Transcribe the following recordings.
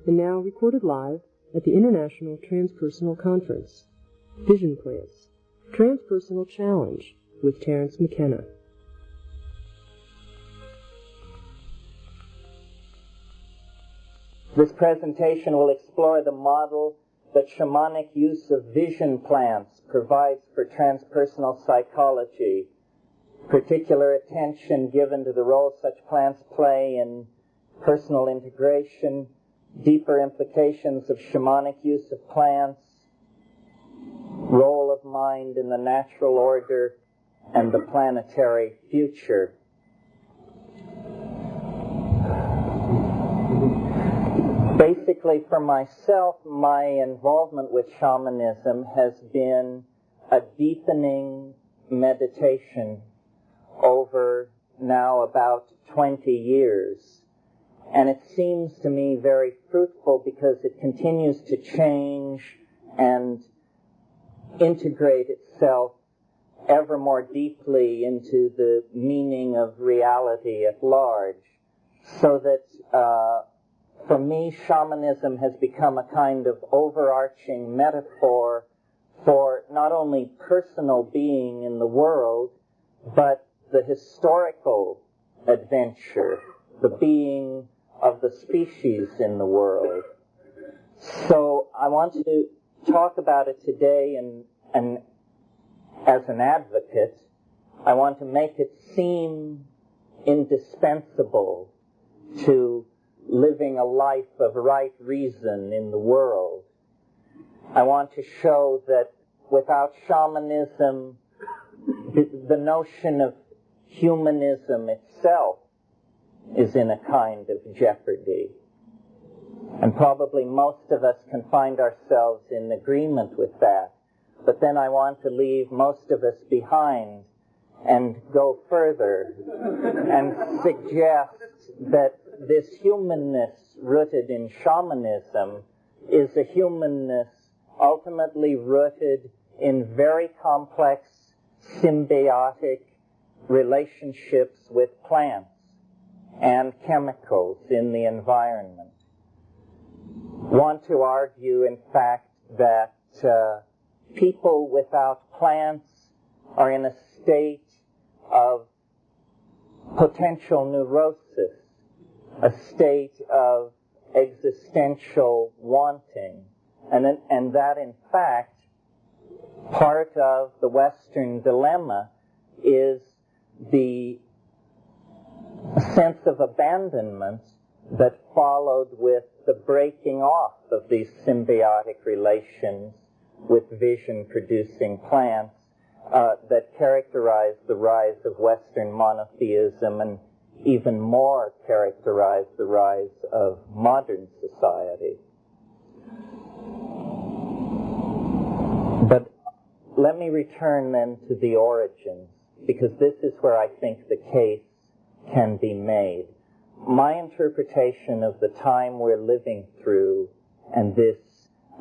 and now recorded live at the International Transpersonal Conference. Vision Plants, Transpersonal Challenge with Terence McKenna. This presentation will explore the model that shamanic use of vision plants provides for transpersonal psychology, particular attention given to the role such plants play in personal integration, deeper implications of shamanic use of plants, role of mind in the natural order, and the planetary future. Basically, for myself, my involvement with shamanism has been a deepening meditation over now about 20 years. And it seems to me very fruitful because it continues to change and integrate itself ever more deeply into the meaning of reality at large. So that for me, shamanism has become a kind of overarching metaphor for not only personal being in the world, but the historical adventure, the being of the species in the world. So I want to talk about it today, and as an advocate, I want to make it seem indispensable to living a life of right reason in the world. I want to show that without shamanism, the notion of humanism itself is in a kind of jeopardy. And probably most of us can find ourselves in agreement with that. But then I want to leave most of us behind and go further and suggest that this humanness rooted in shamanism is a humanness ultimately rooted in very complex symbiotic relationships with plants and chemicals in the environment. Want to argue, in fact, that people without plants are in a state of potential neurosis, a state of existential wanting, and that, in fact, part of the Western dilemma is the sense of abandonment that followed with the breaking off of these symbiotic relations with vision-producing plants that characterized the rise of Western monotheism and even more characterized the rise of modern society. But let me return then to the origins, because this is where I think the case can be made. My interpretation of the time we're living through and this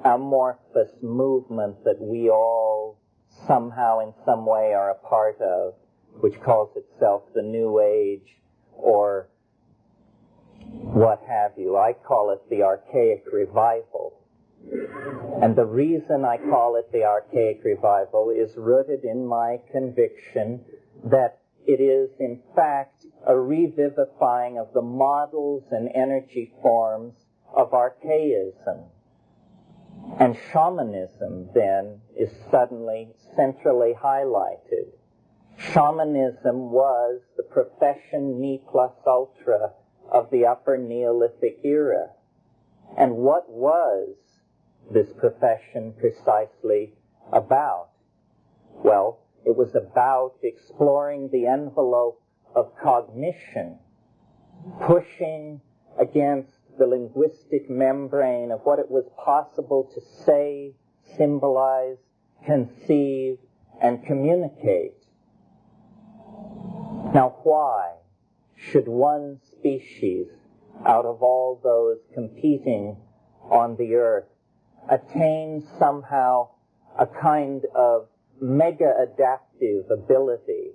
amorphous movement that we all somehow in some way are a part of, which calls itself the New Age or what have you. I call it the Archaic Revival. And the reason I call it the Archaic Revival is rooted in my conviction that it is, in fact, a revivifying of the models and energy forms of archaism. And shamanism, then, is suddenly centrally highlighted. Shamanism was the profession ne plus ultra of the Upper Neolithic era. And what was this profession precisely about? Well, it was about exploring the envelope of cognition, pushing against the linguistic membrane of what it was possible to say, symbolize, conceive, and communicate. Now, why should one species, out of all those competing on the earth, attain somehow a kind of mega-adaptive ability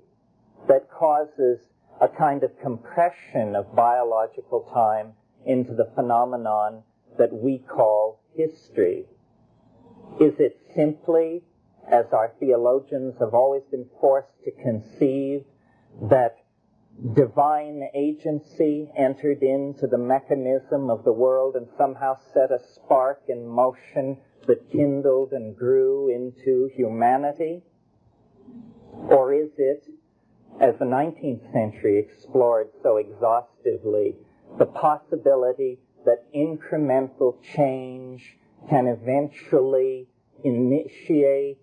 that causes a kind of compression of biological time into the phenomenon that we call history? Is it simply, as our theologians have always been forced to conceive, that divine agency entered into the mechanism of the world and somehow set a spark in motion that kindled and grew into humanity? Or is it, as the 19th century explored so exhaustively, the possibility that incremental change can eventually initiate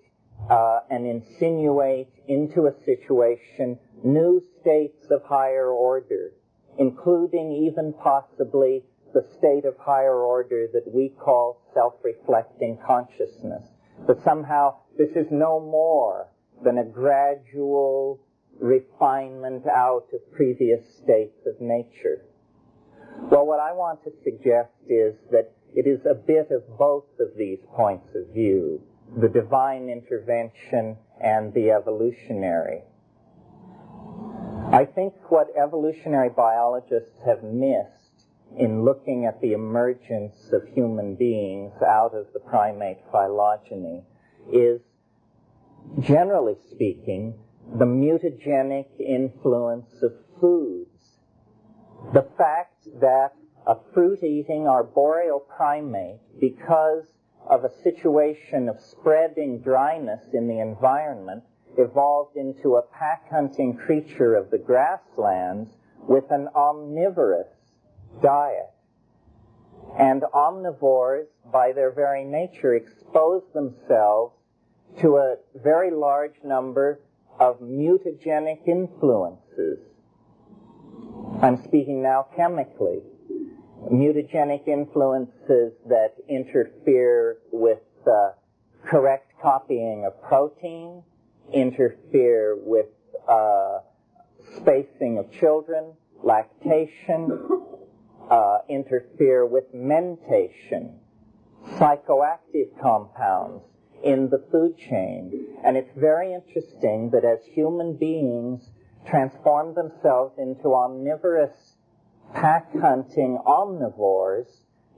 and insinuate into a situation new states of higher order, including even possibly the state of higher order that we call self-reflecting consciousness? That somehow this is no more than a gradual refinement out of previous states of nature. Well, what I want to suggest is that it is a bit of both of these points of view, the divine intervention and the evolutionary. I think what evolutionary biologists have missed in looking at the emergence of human beings out of the primate phylogeny is, generally speaking, the mutagenic influence of foods. The fact that a fruit-eating arboreal primate, because of a situation of spreading dryness in the environment, evolved into a pack-hunting creature of the grasslands with an omnivorous diet. And omnivores, by their very nature, expose themselves to a very large number of mutagenic influences. I'm speaking now chemically. Mutagenic influences that interfere with correct copying of protein, interfere with spacing of children, lactation, interfere with mentation, psychoactive compounds in the food chain. And it's very interesting that as human beings transform themselves into omnivorous, pack-hunting omnivores,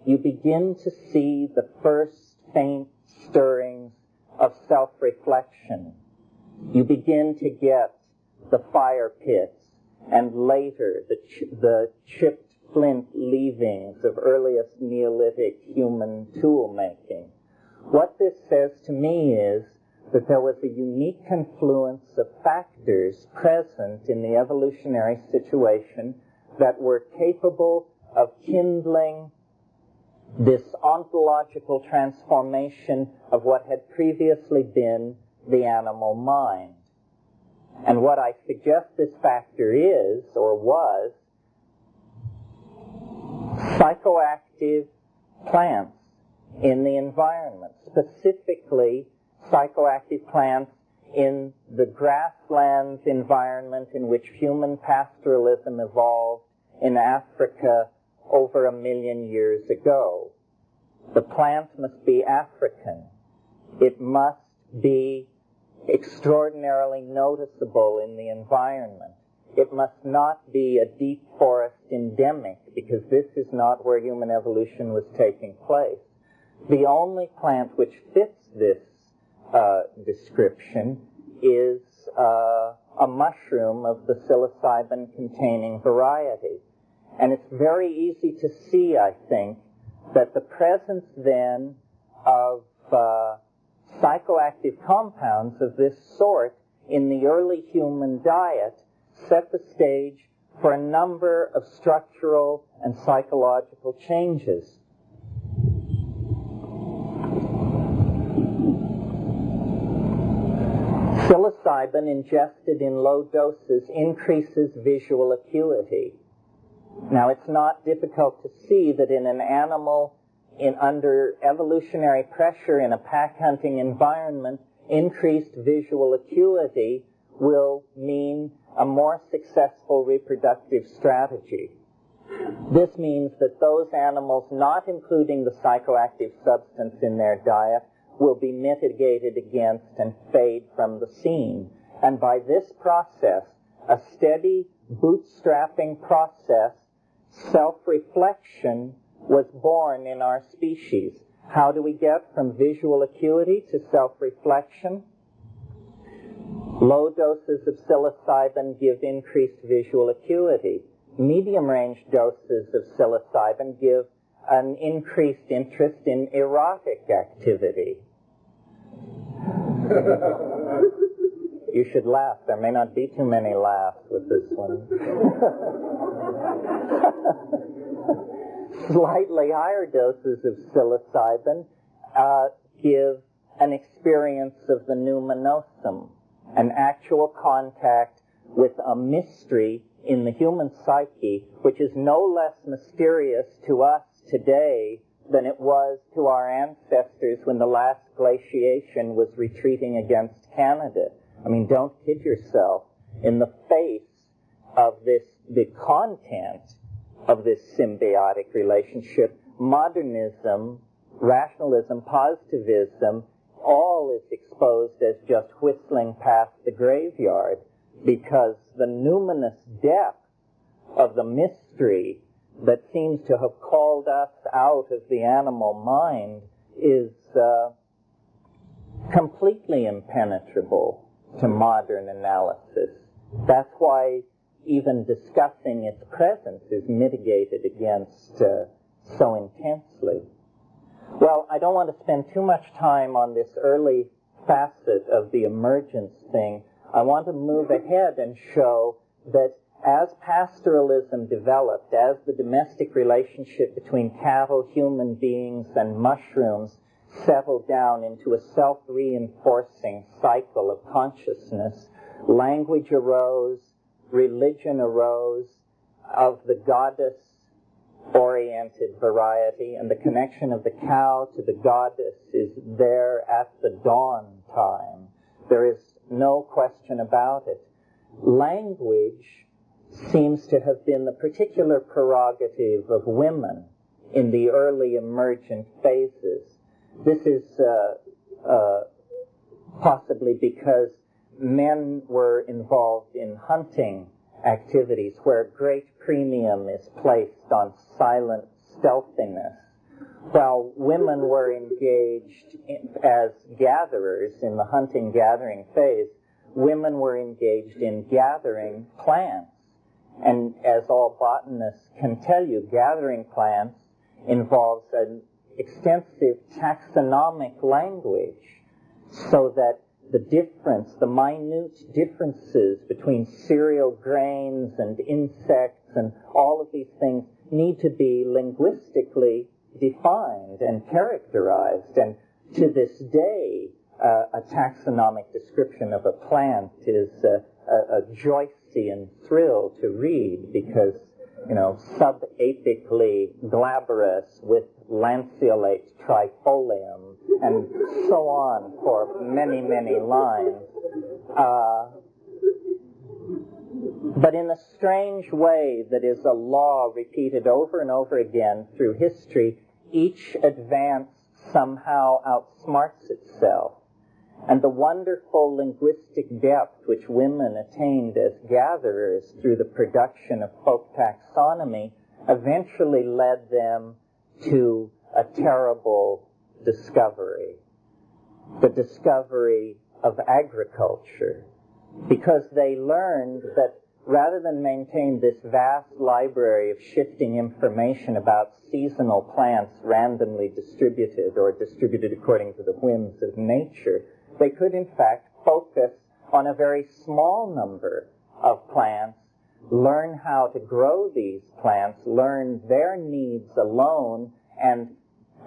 you begin to see the first faint stirrings of self-reflection. You begin to get the fire pits and later the chipped flint leavings of earliest Neolithic human tool making. What this says to me is that there was a unique confluence of factors present in the evolutionary situation that were capable of kindling this ontological transformation of what had previously been the animal mind. And what I suggest this factor is, or was, psychoactive plants in the environment, specifically psychoactive plants in the grasslands environment in which human pastoralism evolved in Africa over 1 million years ago. The plant must be African. It must be extraordinarily noticeable in the environment. It must not be a deep forest endemic, because this is not where human evolution was taking place. The only plant which fits this description is a mushroom of the psilocybin-containing variety. And it's very easy to see, I think, that the presence then of psychoactive compounds of this sort in the early human diet set the stage for a number of structural and psychological changes. Psilocybin ingested in low doses increases visual acuity. Now, it's not difficult to see that in an animal under evolutionary pressure in a pack-hunting environment, increased visual acuity will mean a more successful reproductive strategy. This means that those animals not including the psychoactive substance in their diet will be mitigated against and fade from the scene. And by this process, a steady bootstrapping process, self-reflection was born in our species. How do we get from visual acuity to self-reflection? Low doses of psilocybin give increased visual acuity. Medium-range doses of psilocybin give an increased interest in erotic activity. You should laugh. There may not be too many laughs with this one. Slightly higher doses of psilocybin give an experience of the numinosum, an actual contact with a mystery in the human psyche, which is no less mysterious to us today than it was to our ancestors when the last glaciation was retreating against Canada. I mean, don't kid yourself. In the face of the content of this symbiotic relationship, modernism, rationalism, positivism, all is exposed as just whistling past the graveyard, because the numinous depth of the mystery that seems to have called us out of the animal mind is completely impenetrable to modern analysis. That's why even discussing its presence is mitigated against so intensely. Well, I don't want to spend too much time on this early facet of the emergence thing. I want to move ahead and show that as pastoralism developed, as the domestic relationship between cattle, human beings, and mushrooms settled down into a self-reinforcing cycle of consciousness, language arose, religion arose of the goddess-oriented variety, and the connection of the cow to the goddess is there at the dawn time. There is no question about it. Language seems to have been the particular prerogative of women in the early emergent phases. This is possibly because men were involved in hunting activities where great premium is placed on silent stealthiness, while women were engaged as gatherers in the hunting-gathering phase. Women were engaged in gathering plants. And as all botanists can tell you, gathering plants involves an extensive taxonomic language, so that the minute differences between cereal grains and insects and all of these things need to be linguistically defined and characterized. And to this day, a taxonomic description of a plant is a Joycean thrill to read, because, subapically glabrous with lanceolate trifolium, and so on for many, many lines. But in a strange way that is a law repeated over and over again through history, each advance somehow outsmarts itself. And the wonderful linguistic depth which women attained as gatherers through the production of folk taxonomy eventually led them to a terrible discovery, the discovery of agriculture, because they learned that rather than maintain this vast library of shifting information about seasonal plants randomly distributed or distributed according to the whims of nature, they could in fact focus on a very small number of plants, learn how to grow these plants, learn their needs alone, and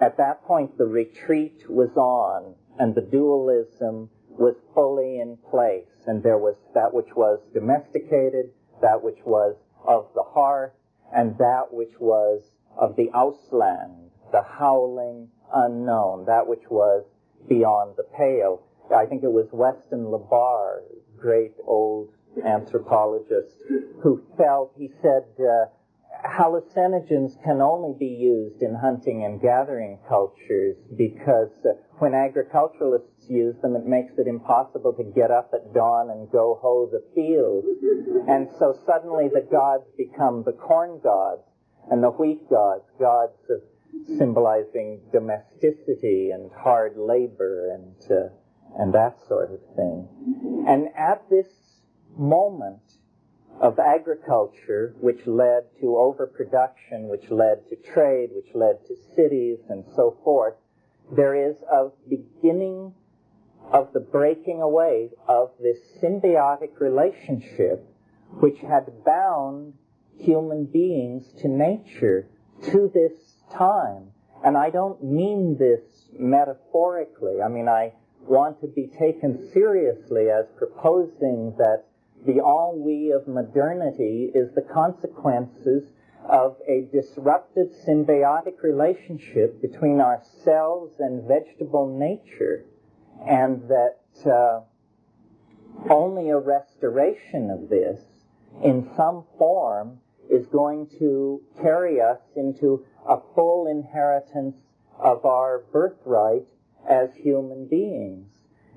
at that point the retreat was on, and the dualism was fully in place, and there was that which was domesticated, that which was of the hearth, and that which was of the Ausland, the howling unknown, that which was beyond the pale. I think it was Weston LeBar, great old anthropologist, who felt, he said, hallucinogens can only be used in hunting and gathering cultures because when agriculturalists use them, it makes it impossible to get up at dawn and go hoe the fields. And so suddenly the gods become the corn gods. and the wheat gods, gods of symbolizing domesticity and hard labor and that sort of thing. And at this moment of agriculture, which led to overproduction, which led to trade, which led to cities and so forth, there is a beginning of the breaking away of this symbiotic relationship which had bound human beings to nature to this time. And I don't mean this metaphorically. I mean, I want to be taken seriously as proposing that the ennui of modernity is the consequences of a disrupted symbiotic relationship between ourselves and vegetable nature, and that only a restoration of this in some form is going to carry us into a full inheritance of our birthright as human beings.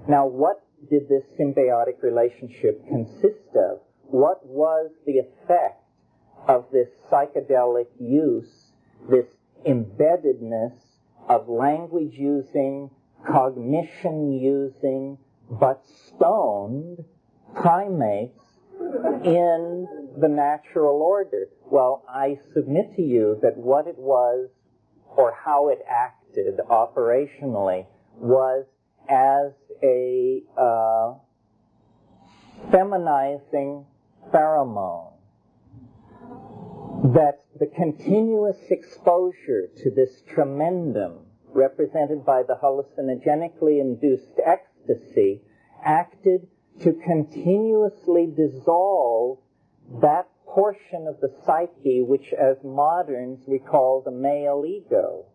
Now, what did this symbiotic relationship consist of? What was the effect of this psychedelic use, this embeddedness of language-using, cognition-using, but stoned primates in the natural order? Well, I submit to you that what it was, or how it acted operationally, was as a feminizing pheromone. That the continuous exposure to this tremendum, represented by the hallucinogenically induced ecstasy, acted to continuously dissolve that portion of the psyche which as moderns we call the male ego.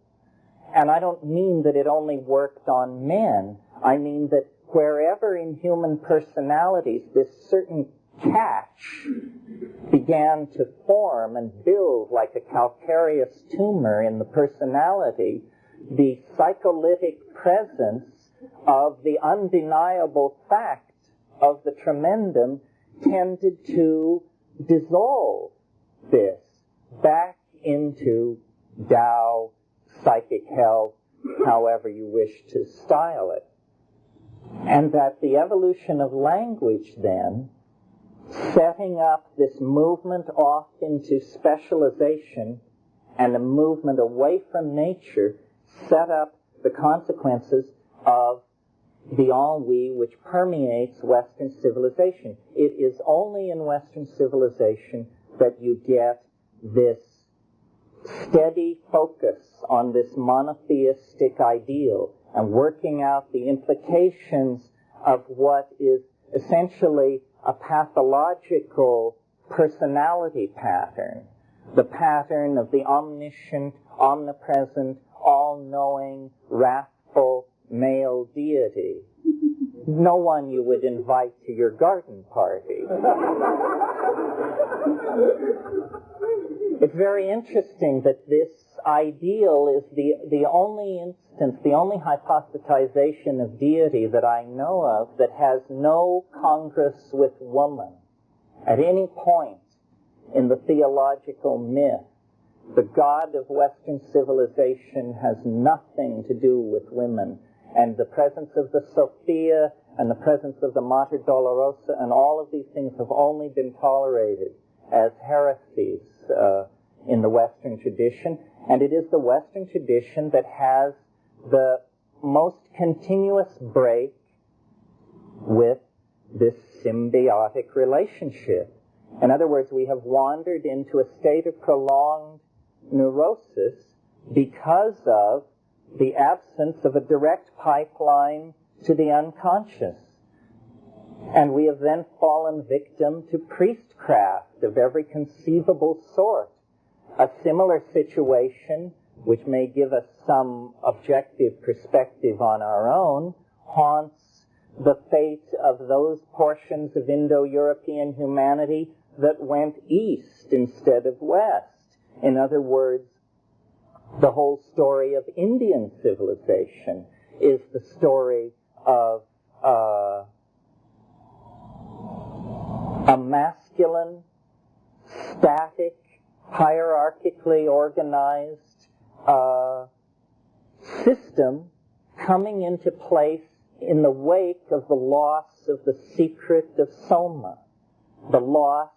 And I don't mean that it only worked on men. I mean that wherever in human personalities this certain catch began to form and build like a calcareous tumor in the personality, the psycholytic presence of the undeniable fact of the tremendum tended to dissolve this back into Tao, psychic health, however you wish to style it. And that the evolution of language then, setting up this movement off into specialization and a movement away from nature, set up the consequences of the ennui which permeates Western civilization. It is only in Western civilization that you get this steady focus on this monotheistic ideal and working out the implications of what is essentially a pathological personality pattern, the pattern of the omniscient, omnipresent, all-knowing, wrathful male deity. No one you would invite to your garden party. It's very interesting that this ideal is the only instance, the only hypostatization of deity that I know of that has no congress with woman. At any point in the theological myth, the God of Western civilization has nothing to do with women. And the presence of the Sophia and the presence of the Mater Dolorosa and all of these things have only been tolerated as heresies in the Western tradition. And it is the Western tradition that has the most continuous break with this symbiotic relationship. In other words, we have wandered into a state of prolonged neurosis because of the absence of a direct pipeline to the unconscious. And we have then fallen victim to priestcraft of every conceivable sort. A similar situation, which may give us some objective perspective on our own, haunts the fate of those portions of Indo-European humanity that went east instead of west. In other words, the whole story of Indian civilization is the story of a masculine, static, hierarchically organized system coming into place in the wake of the loss of the secret of Soma, the loss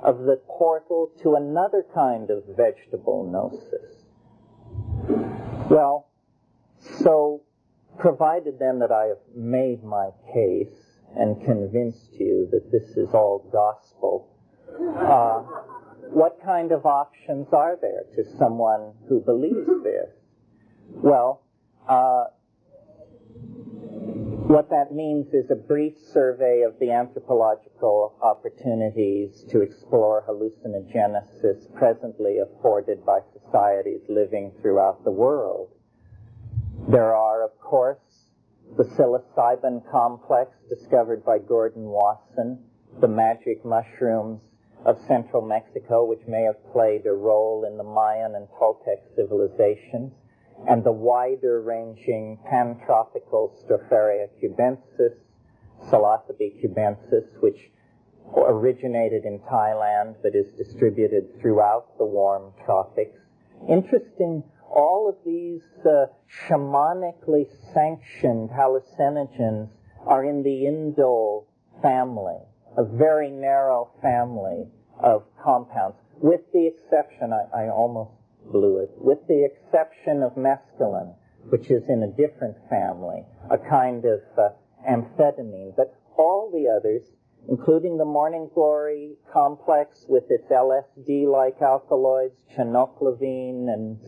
of the portal to another kind of vegetable gnosis. Well, so provided then that I have made my case and convinced you that this is all gospel, what kind of options are there to someone who believes this? Well, what that means is a brief survey of the anthropological opportunities to explore hallucinogenesis presently afforded by societies living throughout the world. There are, of course, the psilocybin complex discovered by Gordon Wasson, the magic mushrooms of central Mexico, which may have played a role in the Mayan and Toltec civilizations, and the wider-ranging pantropical Stropharia cubensis, Psilocybe cubensis, which originated in Thailand but is distributed throughout the warm tropics. Interesting, all of these shamanically sanctioned hallucinogens are in the indole family, a very narrow family of compounds, with the exception, I almost blew it, with the exception of mescaline, which is in a different family, a kind of amphetamine. But all the others, including the morning glory complex with its LSD-like alkaloids, chenoclavine and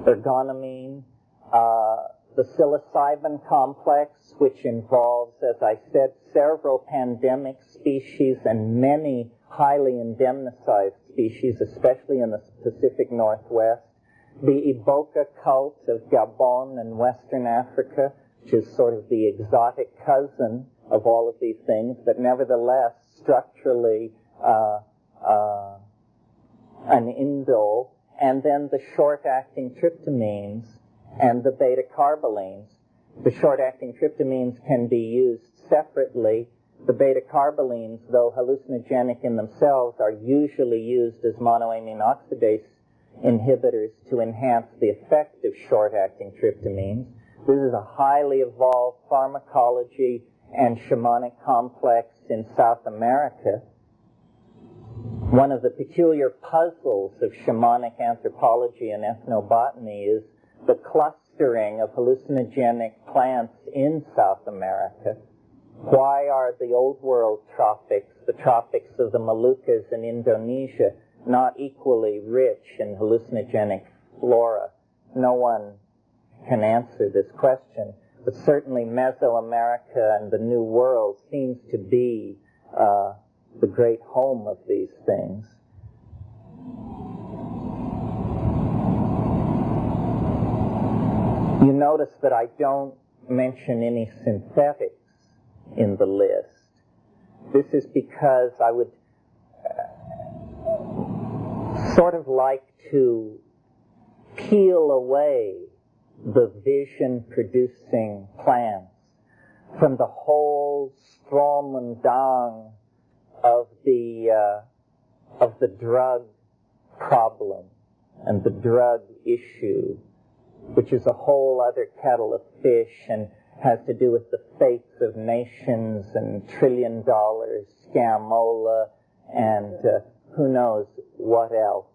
ergonomine, the psilocybin complex, which involves, as I said, several pandemic species and many highly indemnized species, especially in the Pacific Northwest, the Iboka cult of Gabon and Western Africa, which is sort of the exotic cousin of all of these things, but nevertheless structurally an indole, and then the short-acting tryptamines and the beta-carbolines. The short-acting tryptamines can be used separately. The beta-carbolines, though hallucinogenic in themselves, are usually used as monoamine oxidase inhibitors to enhance the effect of short-acting tryptamines. This is a highly evolved pharmacology and shamanic complex in South America. One of the peculiar puzzles of shamanic anthropology and ethnobotany is the clustering of hallucinogenic plants in South America. Why are the Old World tropics, the tropics of the Moluccas and Indonesia, not equally rich in hallucinogenic flora? No one can answer this question, but certainly Mesoamerica and the New World seems to be the great home of these things. You notice that I don't mention any synthetics in the list. This is because I would sort of like to peel away the vision-producing plants from the whole Stromundang of the drug problem and the drug issue, which is a whole other kettle of fish and has to do with the fates of nations and $1 trillion scamola and who knows what else.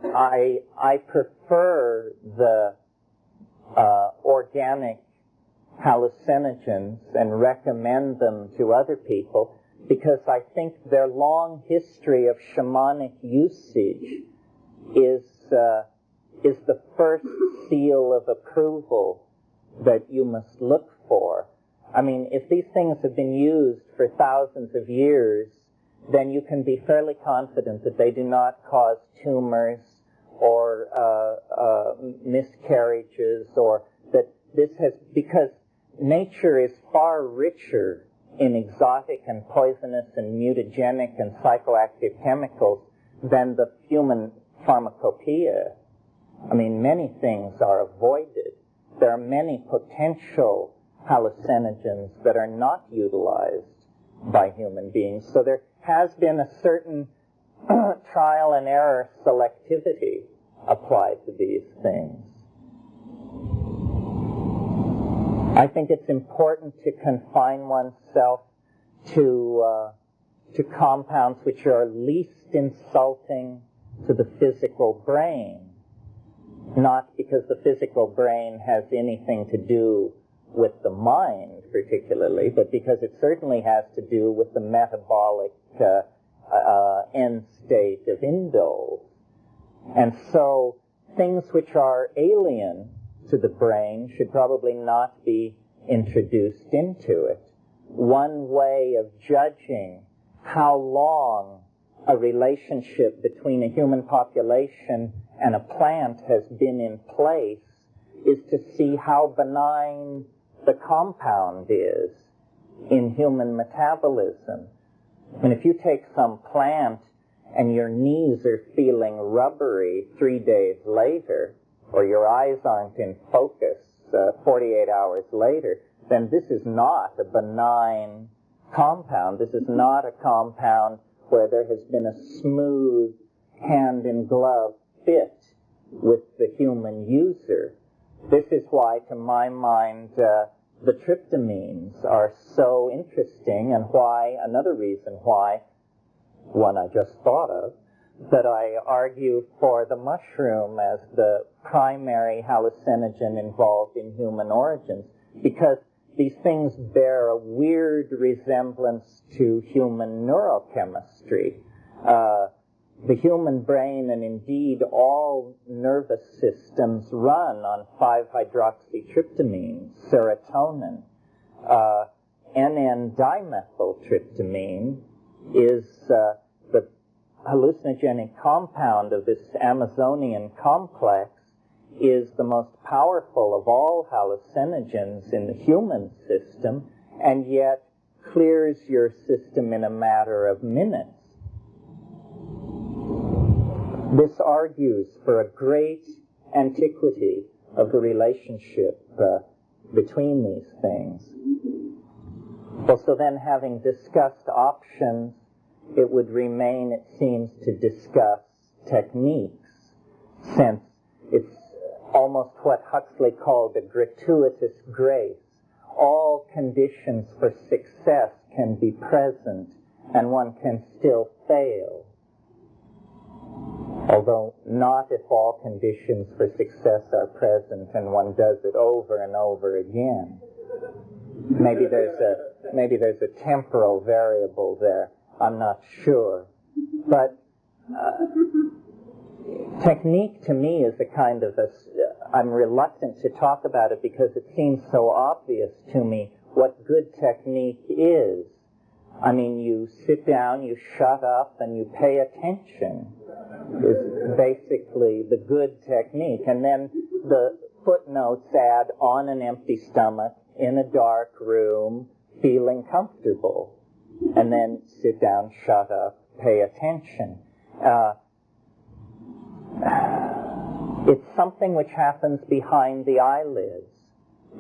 I prefer the organic hallucinogens and recommend them to other people because I think their long history of shamanic usage is the first seal of approval that you must look for. I mean, if these things have been used for thousands of years, then you can be fairly confident that they do not cause tumors or miscarriages, or that this has, because nature is far richer in exotic and poisonous and mutagenic and psychoactive chemicals than the human pharmacopoeia. I mean, many things are avoided. There are many potential hallucinogens that are not utilized by human beings. So there has been a certain trial and error selectivity apply to these things. I think it's important to confine oneself to compounds which are least insulting to the physical brain, not because the physical brain has anything to do with the mind particularly, but because it certainly has to do with the metabolic end state of indoles. And so things which are alien to the brain should probably not be introduced into it. One way of judging how long a relationship between a human population and a plant has been in place is to see how benign the compound is in human metabolism. I mean, if you take some plant and your knees are feeling rubbery 3 days later, or your eyes aren't in focus 48 hours later, then this is not a benign compound. This is not a compound where there has been a smooth hand-in-glove fit with the human user. This is why, to my mind, the tryptamines are so interesting, and why, another reason why, one I just thought of, that I argue for the mushroom as the primary hallucinogen involved in human origins, because these things bear a weird resemblance to human neurochemistry. The human brain, and indeed all nervous systems, run on 5-hydroxytryptamine, serotonin. NN-dimethyltryptamine is the hallucinogenic compound of this Amazonian complex, is the most powerful of all hallucinogens in the human system, and yet clears your system in a matter of minutes. This argues for a great antiquity of the relationship between these things. Well, so then, having discussed options, it would remain, it seems, to discuss techniques, since it's almost what Huxley called a gratuitous grace. All conditions for success can be present, and one can still fail. Although not if all conditions for success are present and one does it over and over again. Maybe there's a temporal variable there. I'm not sure. But technique to me is a kind of I'm reluctant to talk about it because it seems so obvious to me what good technique is. I mean, you sit down, you shut up, and you pay attention is basically the good technique. And then the footnotes add, on an empty stomach, in a dark room, feeling comfortable. And then sit down, shut up, pay attention. It's something which happens behind the eyelids.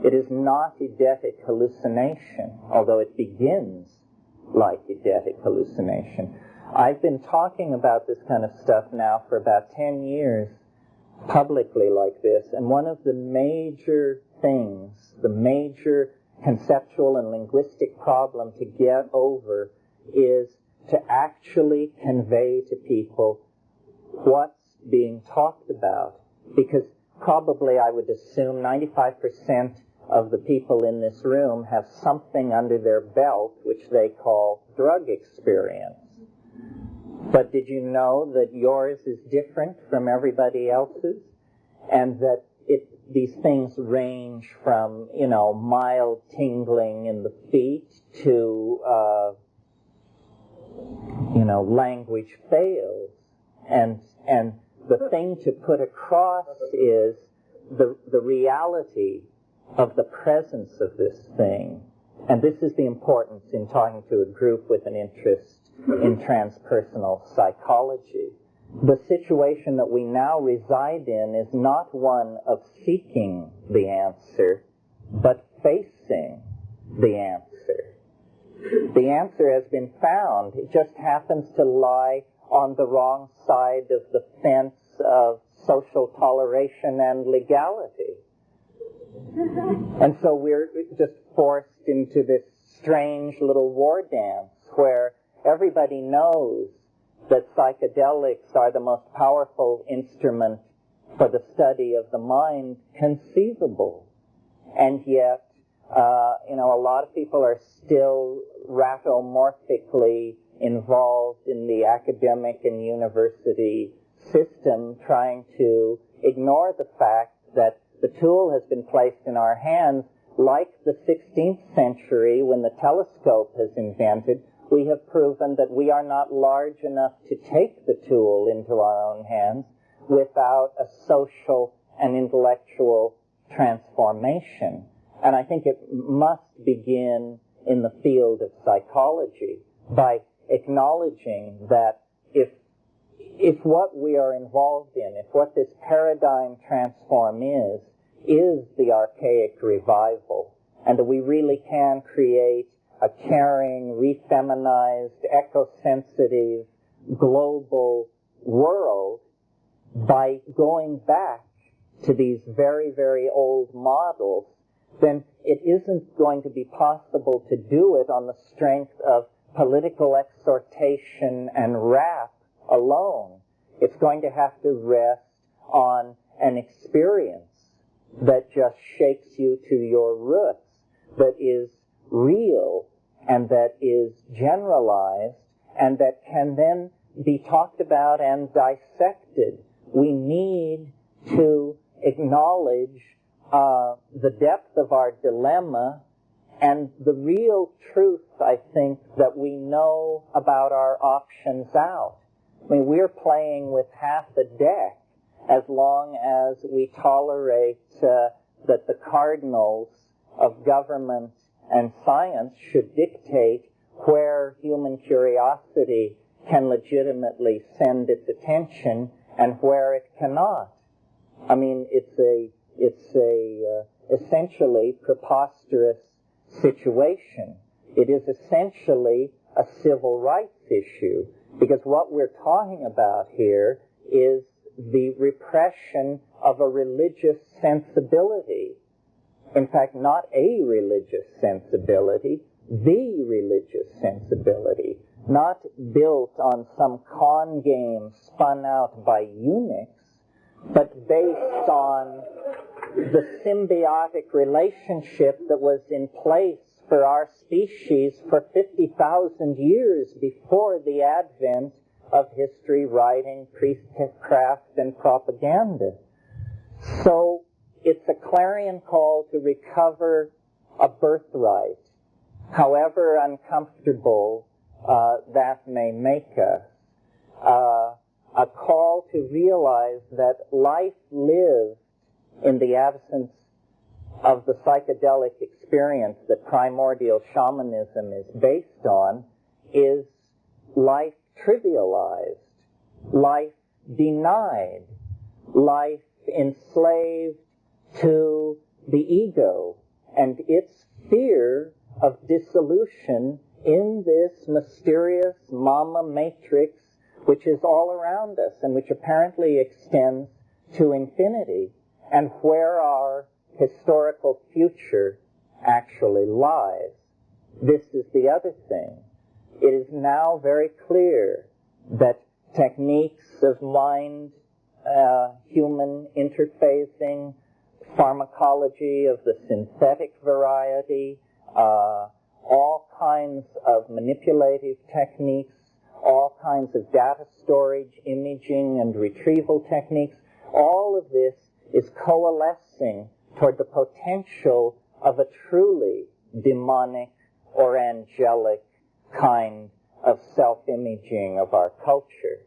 It is not eidetic hallucination, although it begins like eidetic hallucination. I've been talking about this kind of stuff now for about 10 years, publicly like this, and one of the major things, the major conceptual and linguistic problem to get over is to actually convey to people what's being talked about. Because probably I would assume 95% of the people in this room have something under their belt which they call drug experience. But did you know that yours is different from everybody else's? And that these things range from, mild tingling in the feet to, language fails. And the thing to put across is the reality of the presence of this thing. And this is the importance in talking to a group with an interest in transpersonal psychology. The situation that we now reside in is not one of seeking the answer, but facing the answer. The answer has been found. It just happens to lie on the wrong side of the fence of social toleration and legality. And so we're just forced into this strange little war dance where everybody knows that psychedelics are the most powerful instrument for the study of the mind conceivable. And yet, a lot of people are still ratomorphically involved in the academic and university system, trying to ignore the fact that the tool has been placed in our hands like the 16th century when the telescope has invented. We have proven that we are not large enough to take the tool into our own hands without a social and intellectual transformation. And I think it must begin in the field of psychology by acknowledging that if what we are involved in, if what this paradigm transform is the archaic revival, and that we really can create a caring, refeminized, eco-sensitive, global world by going back to these very, very old models, then it isn't going to be possible to do it on the strength of political exhortation and rap alone. It's going to have to rest on an experience that just shakes you to your roots, that is real and that is generalized and that can then be talked about and dissected. We need to acknowledge the depth of our dilemma and the real truth, I think, that we know about our options out. I mean, we're playing with half a deck as long as we tolerate that the cardinals of government and science should dictate where human curiosity can legitimately send its attention and where it cannot. I mean, it's a essentially preposterous situation. It is essentially a civil rights issue, because what we're talking about here is the repression of a religious sensibility. In fact, not a religious sensibility, the religious sensibility, not built on some con game spun out by eunuchs, but based on the symbiotic relationship that was in place for our species for 50,000 years before the advent of history, writing, priestcraft, and propaganda. So it's a clarion call to recover a birthright, however uncomfortable that may make us. A call to realize that life lived in the absence of the psychedelic experience that primordial shamanism is based on is life trivialized, life denied, life enslaved to the ego and its fear of dissolution in this mysterious mama matrix which is all around us and which apparently extends to infinity, and where our historical future actually lies. This is the other thing. It is now very clear that techniques of mind-human interfacing, pharmacology of the synthetic variety, all kinds of manipulative techniques, all kinds of data storage, imaging, and retrieval techniques, all of this is coalescing toward the potential of a truly demonic or angelic kind of self-imaging of our culture.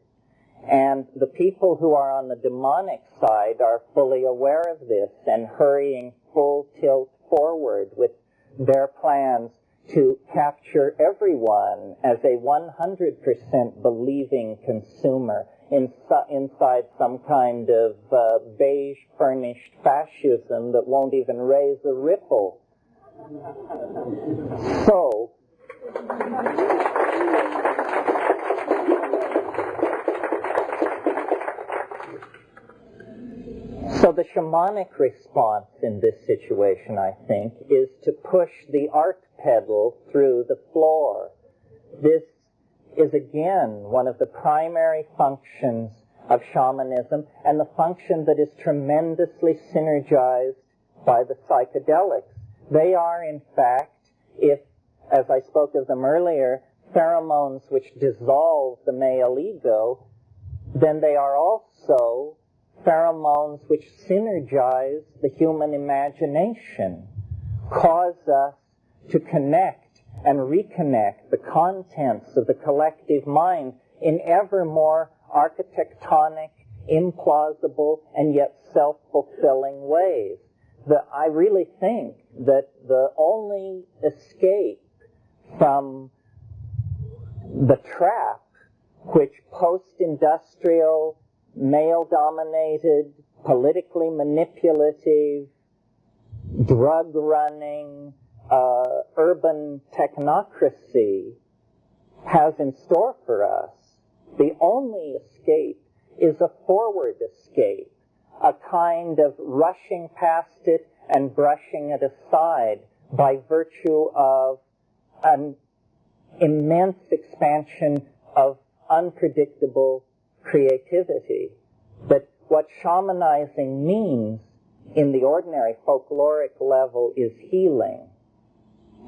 And the people who are on the demonic side are fully aware of this and hurrying full tilt forward with their plans to capture everyone as a 100% believing consumer inside some kind of beige-furnished fascism that won't even raise a ripple. So, So the shamanic response in this situation, I think, is to push the art pedal through the floor. This is, again, one of the primary functions of shamanism, and the function that is tremendously synergized by the psychedelics. They are, in fact, if, as I spoke of them earlier, pheromones which dissolve the male ego, then they are also pheromones which synergize the human imagination, cause us to connect and reconnect the contents of the collective mind in ever more architectonic, implausible, and yet self-fulfilling ways. I really think that the only escape from the trap which post-industrial, male-dominated, politically manipulative, drug-running, urban technocracy has in store for us, the only escape is a forward escape, a kind of rushing past it and brushing it aside by virtue of an immense expansion of unpredictable creativity. But what shamanizing means in the ordinary folkloric level is healing.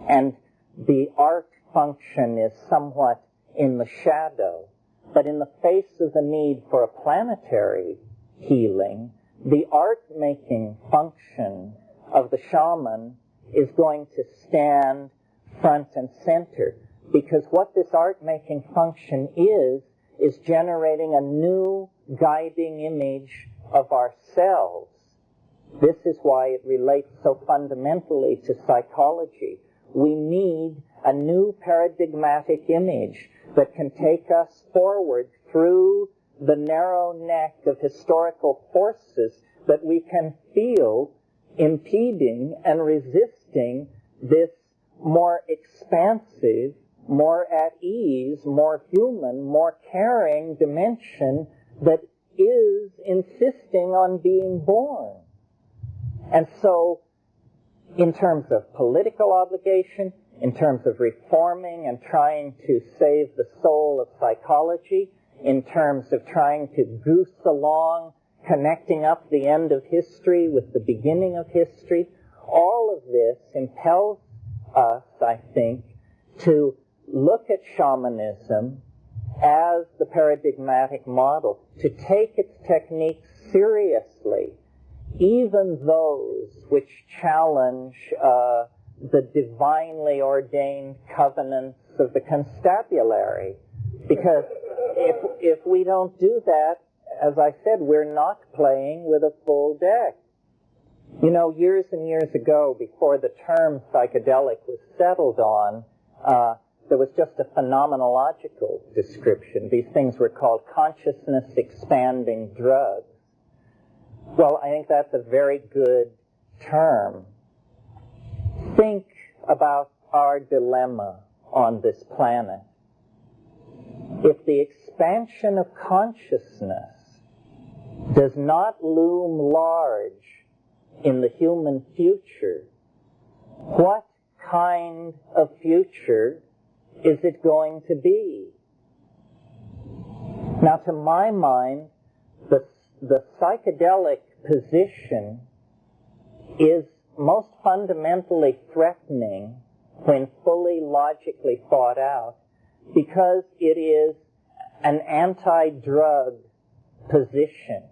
And the art function is somewhat in the shadow. But in the face of the need for a planetary healing, the art-making function of the shaman is going to stand front and center. Because what this art-making function is generating a new guiding image of ourselves. This is why it relates so fundamentally to psychology. We need a new paradigmatic image that can take us forward through the narrow neck of historical forces that we can feel impeding and resisting this more expansive, more at ease, more human, more caring dimension that is insisting on being born. And so, in terms of political obligation, in terms of reforming and trying to save the soul of psychology, in terms of trying to goose along, connecting up the end of history with the beginning of history, all of this impels us, I think, to look at shamanism as the paradigmatic model, to take its techniques seriously, even those which challenge the divinely ordained covenants of the constabulary. Because if we don't do that, as I said, we're not playing with a full deck. You know, years and years ago, before the term psychedelic was settled on, there was just a phenomenological description. These things were called consciousness-expanding drugs. Well, I think that's a very good term. Think about our dilemma on this planet. If the expansion of consciousness does not loom large in the human future, what kind of future is it going to be? Now, to my mind, the psychedelic position is most fundamentally threatening when fully logically thought out, because it is an anti-drug position.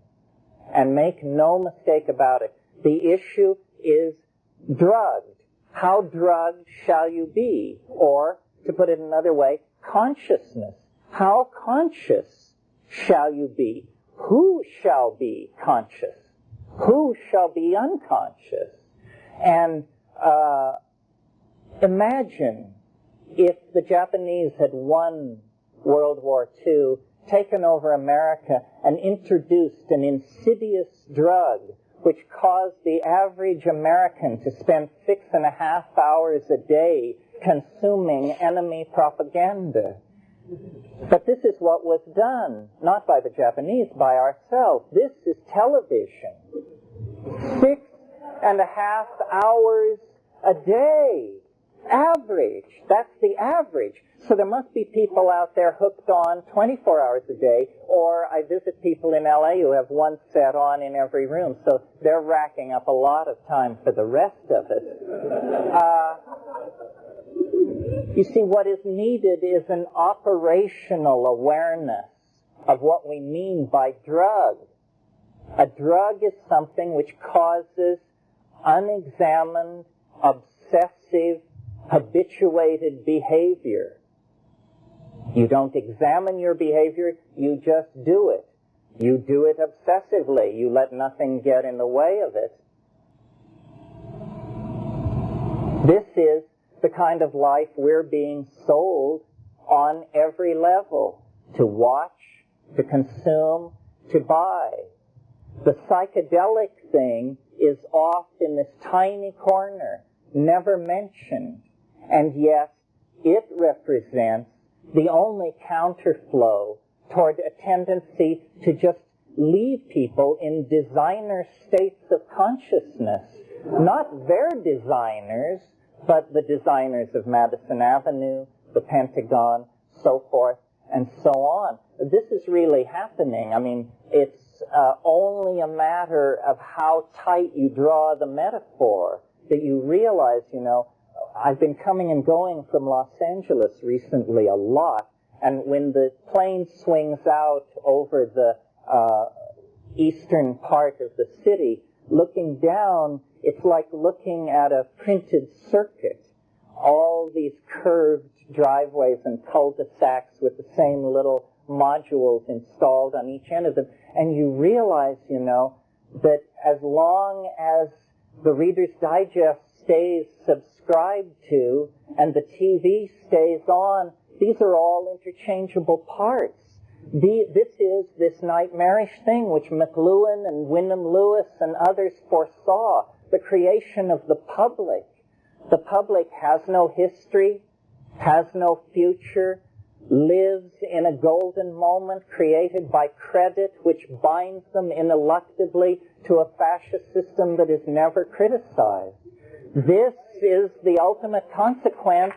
And make no mistake about it, the issue is drugged. How drugged shall you be? Or, to put it another way, consciousness. How conscious shall you be? Who shall be conscious? Who shall be unconscious? And imagine if the Japanese had won World War II, taken over America, and introduced an insidious drug which caused the average American to spend 6.5 hours a day consuming enemy propaganda. But this is what was done, not by the Japanese, by ourselves. This is television. 6.5 hours a day. Average. That's the average. So there must be people out there hooked on 24 hours a day, or I visit people in LA who have one set on in every room, so they're racking up a lot of time for the rest of it. You see, what is needed is an operational awareness of what we mean by drug. A drug is something which causes unexamined, obsessive, habituated behavior. You don't examine your behavior, you just do it. You do it obsessively. You let nothing get in the way of it. This is the kind of life we're being sold on every level. To watch, to consume, to buy. The psychedelic thing is off in this tiny corner, never mentioned. And yet, it represents the only counterflow toward a tendency to just leave people in designer states of consciousness. Not their designers, but the designers of Madison Avenue, the Pentagon, so forth, and so on. This is really happening. I mean, it's only a matter of how tight you draw the metaphor that you realize, I've been coming and going from Los Angeles recently a lot, and when the plane swings out over the eastern part of the city, looking down, it's like looking at a printed circuit. All these curved driveways and cul-de-sacs with the same little modules installed on each end of them. And you realize, that as long as the Reader's Digest stays subscribed to and the TV stays on, these are all interchangeable parts. This is this nightmarish thing which McLuhan and Wyndham Lewis and others foresaw, the creation of the public. The public has no history, has no future, lives in a golden moment created by credit which binds them ineluctably to a fascist system that is never criticized. This is the ultimate consequence.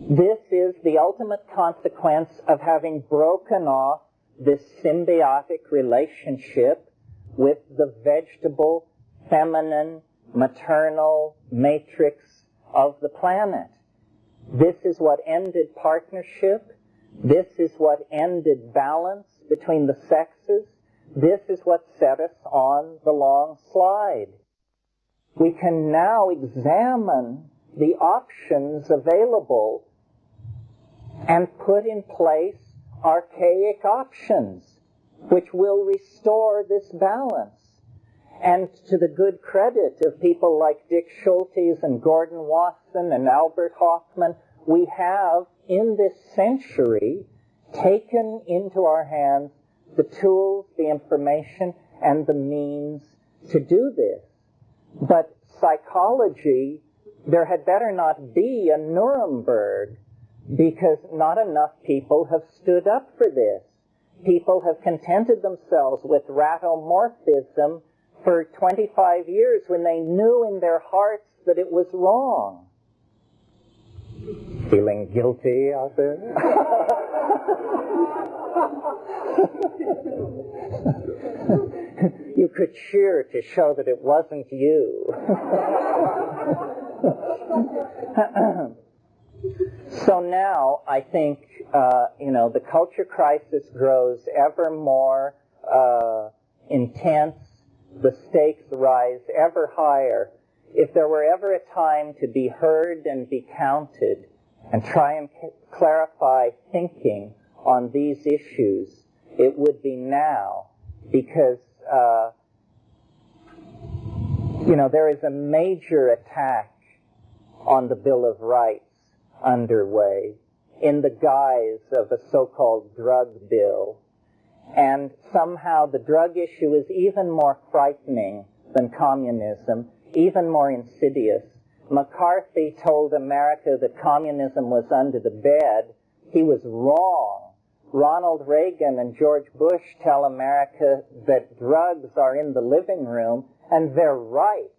This is the ultimate consequence of having broken off this symbiotic relationship with the vegetable, feminine, maternal matrix of the planet. This is what ended partnership. This is what ended balance between the sexes. This is what set us on the long slide. We can now examine the options available and put in place archaic options which will restore this balance. And to the good credit of people like Dick Schultes and Gordon Wasson and Albert Hoffman, we have, in this century, taken into our hands the tools, the information, and the means to do this. But psychology, there had better not be a Nuremberg, because not enough people have stood up for this. People have contented themselves with ratomorphism for 25 years when they knew in their hearts that it was wrong. Feeling guilty out there? You could cheer to show that it wasn't you. So now I think, the culture crisis grows ever more intense. The stakes rise ever higher. If there were ever a time to be heard and be counted and try and clarify thinking on these issues, it would be now, because there is a major attack on the Bill of Rights underway in the guise of a so-called drug bill. And somehow the drug issue is even more frightening than communism, even more insidious. McCarthy told America that communism was under the bed, he was wrong. Ronald Reagan and George Bush tell America that drugs are in the living room, and they're right.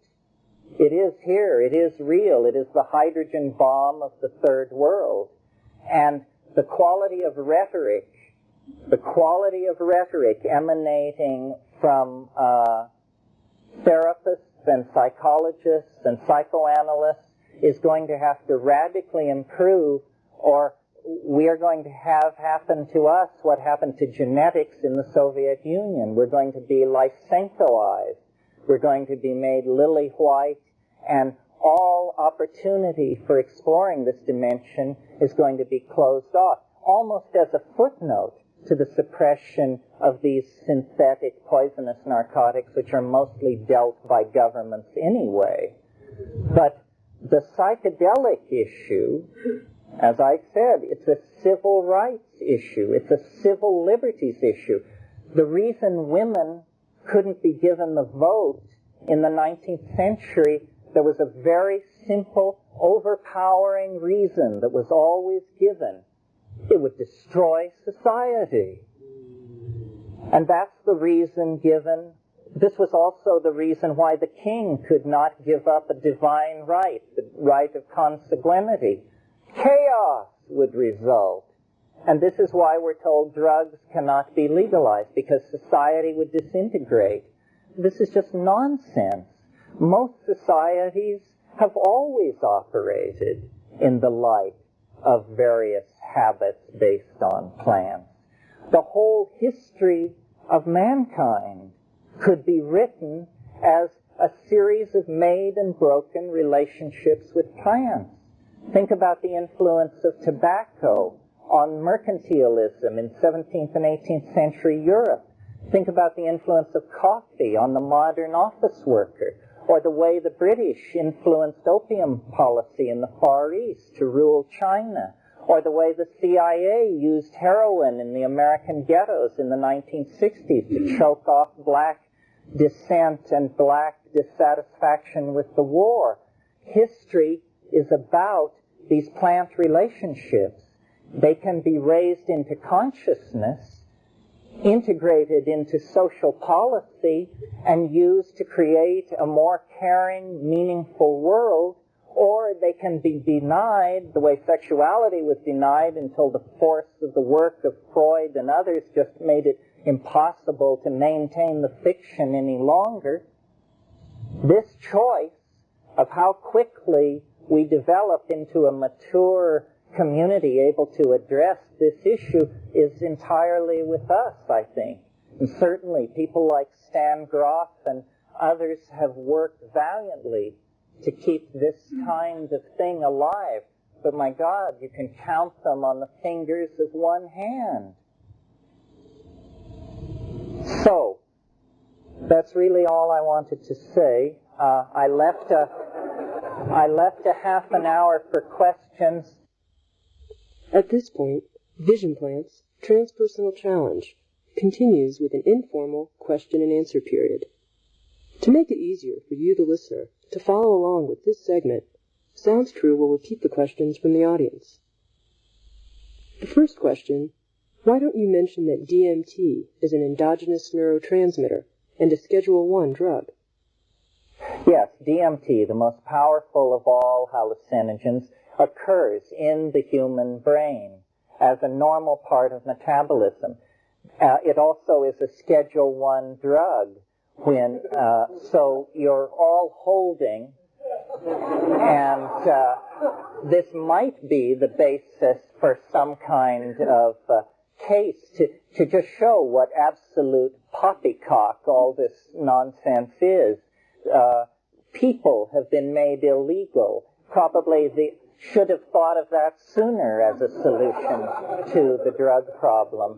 It is here. It is real. It is the hydrogen bomb of the third world. And the quality of rhetoric emanating from therapists and psychologists and psychoanalysts is going to have to radically improve, or we are going to have happen to us what happened to genetics in the Soviet Union. We're going to be Lysenkoized. We're going to be made lily white, and all opportunity for exploring this dimension is going to be closed off, almost as a footnote to the suppression of these synthetic poisonous narcotics, which are mostly dealt by governments anyway. But the psychedelic issue, as I said, it's a civil rights issue. It's a civil liberties issue. The reason women couldn't be given the vote in the 19th century, there was a very simple, overpowering reason that was always given. It would destroy society. And that's the reason given. This was also the reason why the king could not give up a divine right, the right of consanguinity. Chaos would result. And this is why we're told drugs cannot be legalized, because society would disintegrate. This is just nonsense. Most societies have always operated in the light of various habits based on plants. The whole history of mankind could be written as a series of made and broken relationships with plants. Think about the influence of tobacco on mercantilism in 17th and 18th century Europe. Think about the influence of coffee on the modern office worker, or the way the British influenced opium policy in the Far East to rule China, or the way the CIA used heroin in the American ghettos in the 1960s to choke off black dissent and black dissatisfaction with the war. History is about these plant relationships. They can be raised into consciousness, integrated into social policy, and used to create a more caring, meaningful world, or they can be denied the way sexuality was denied until the force of the work of Freud and others just made it impossible to maintain the fiction any longer. This choice of how quickly we develop into a mature community able to address this issue is entirely with us, I think. And certainly people like Stan Grof and others have worked valiantly to keep this kind of thing alive. But my God, you can count them on the fingers of one hand. So, that's really all I wanted to say. I left a half an hour for questions. At this point, Vision Plant's Transpersonal Challenge continues with an informal question and answer period. To make it easier for you, the listener, to follow along with this segment, Sounds True will repeat the questions from the audience. The first question: why don't you mention that DMT is an endogenous neurotransmitter and a Schedule I drug? Yes, DMT, the most powerful of all hallucinogens, occurs in the human brain as a normal part of metabolism. It also is a Schedule I drug. So you're all holding, and this might be the basis for some kind of case to just show what absolute poppycock all this nonsense is. People have been made illegal. Probably they should have thought of that sooner as a solution to the drug problem.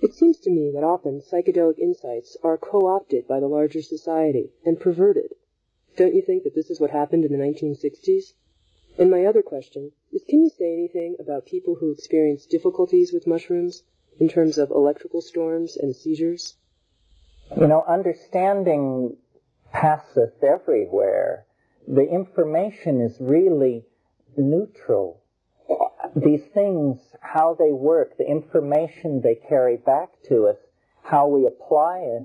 It seems to me that often psychedelic insights are co-opted by the larger society and perverted. Don't you think that this is what happened in the 1960s? And my other question is, can you say anything about people who experience difficulties with mushrooms in terms of electrical storms and seizures? You know, understanding passeth everywhere. The information is really neutral. these things, how they work, the information they carry back to us, how we apply it,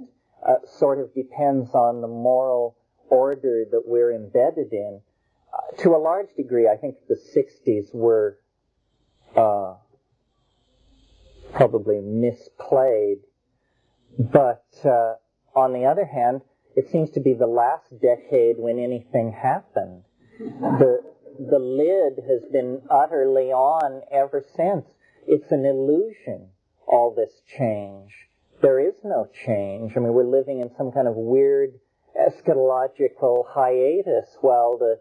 sort of depends on the moral order that we're embedded in. To a large degree, I think the 60s were probably misplayed. But on the other hand, it seems to be the last decade when anything happened. The lid has been utterly on ever since. It's an illusion, all this change. There is no change. I mean, we're living in some kind of weird eschatological hiatus while the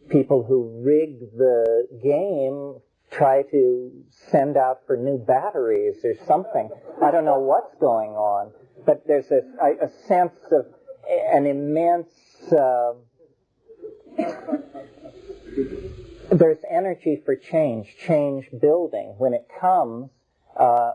people who rigged the game try to send out for new batteries or something. I don't know what's going on, but there's a sense of an immense... there's energy for change building. When it comes,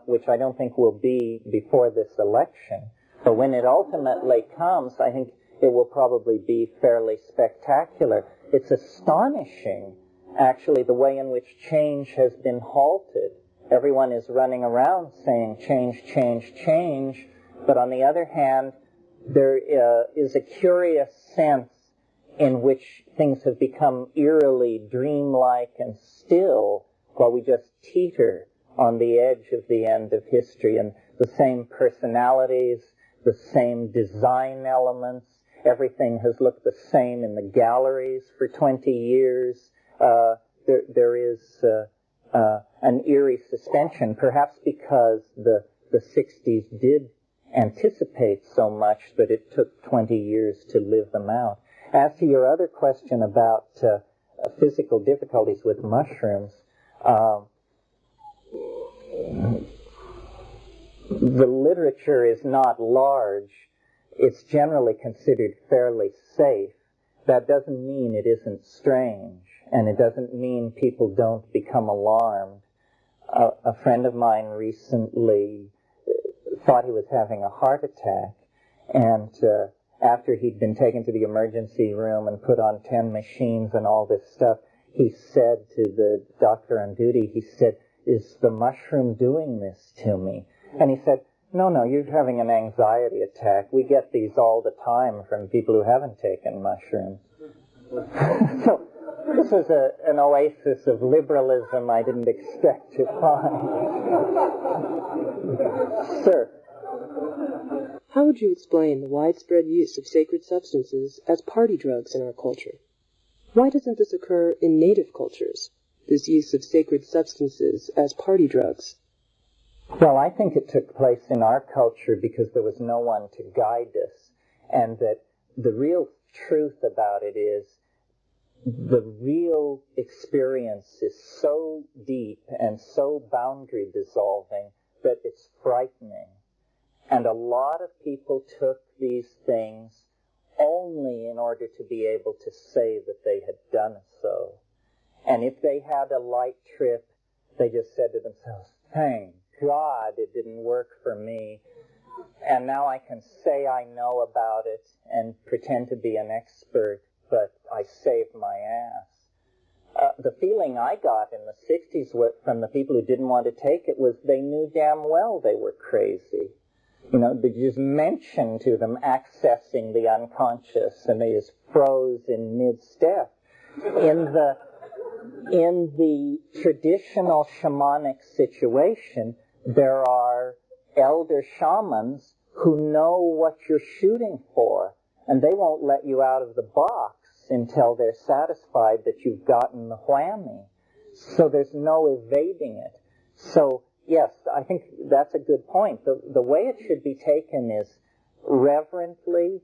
which I don't think will be before this election, but when it ultimately comes, I think it will probably be fairly spectacular. It's astonishing, actually, the way in which change has been halted. Everyone is running around saying change, change, change, but on the other hand, there is a curious sense in which things have become eerily dreamlike and still while we just teeter on the edge of the end of history. And the same personalities, the same design elements, everything has looked the same in the galleries for 20 years. There is an eerie suspension, perhaps because the 60s did anticipate so much that it took 20 years to live them out. As to your other question about physical difficulties with mushrooms, the literature is not large. It's generally considered fairly safe. That doesn't mean it isn't strange, and it doesn't mean people don't become alarmed. A friend of mine recently thought he was having a heart attack, and after he'd been taken to the emergency room and put on 10 machines and all this stuff, he said to the doctor on duty, he said, "Is the mushroom doing this to me?" And he said, No, you're having an anxiety attack. We get these all the time from people who haven't taken mushrooms. So this was an oasis of liberalism I didn't expect to find. Sir. How would you explain the widespread use of sacred substances as party drugs in our culture? Why doesn't this occur in native cultures, this use of sacred substances as party drugs? Well, I think it took place in our culture because there was no one to guide us, and that the real truth about it is the real experience is so deep and so boundary dissolving that it's frightening. And a lot of people took these things only in order to be able to say that they had done so. And if they had a light trip, they just said to themselves, "Thank God it didn't work for me. And now I can say I know about it and pretend to be an expert, but I saved my ass." The feeling I got in the 60s from the people who didn't want to take it was they knew damn well they were crazy. You know, they just mentioned to them accessing the unconscious, and they just froze in mid-step. In the traditional shamanic situation, there are elder shamans who know what you're shooting for, and they won't let you out of the box until they're satisfied that you've gotten the whammy. So there's no evading it. So, yes, I think that's a good point. The way it should be taken is reverently,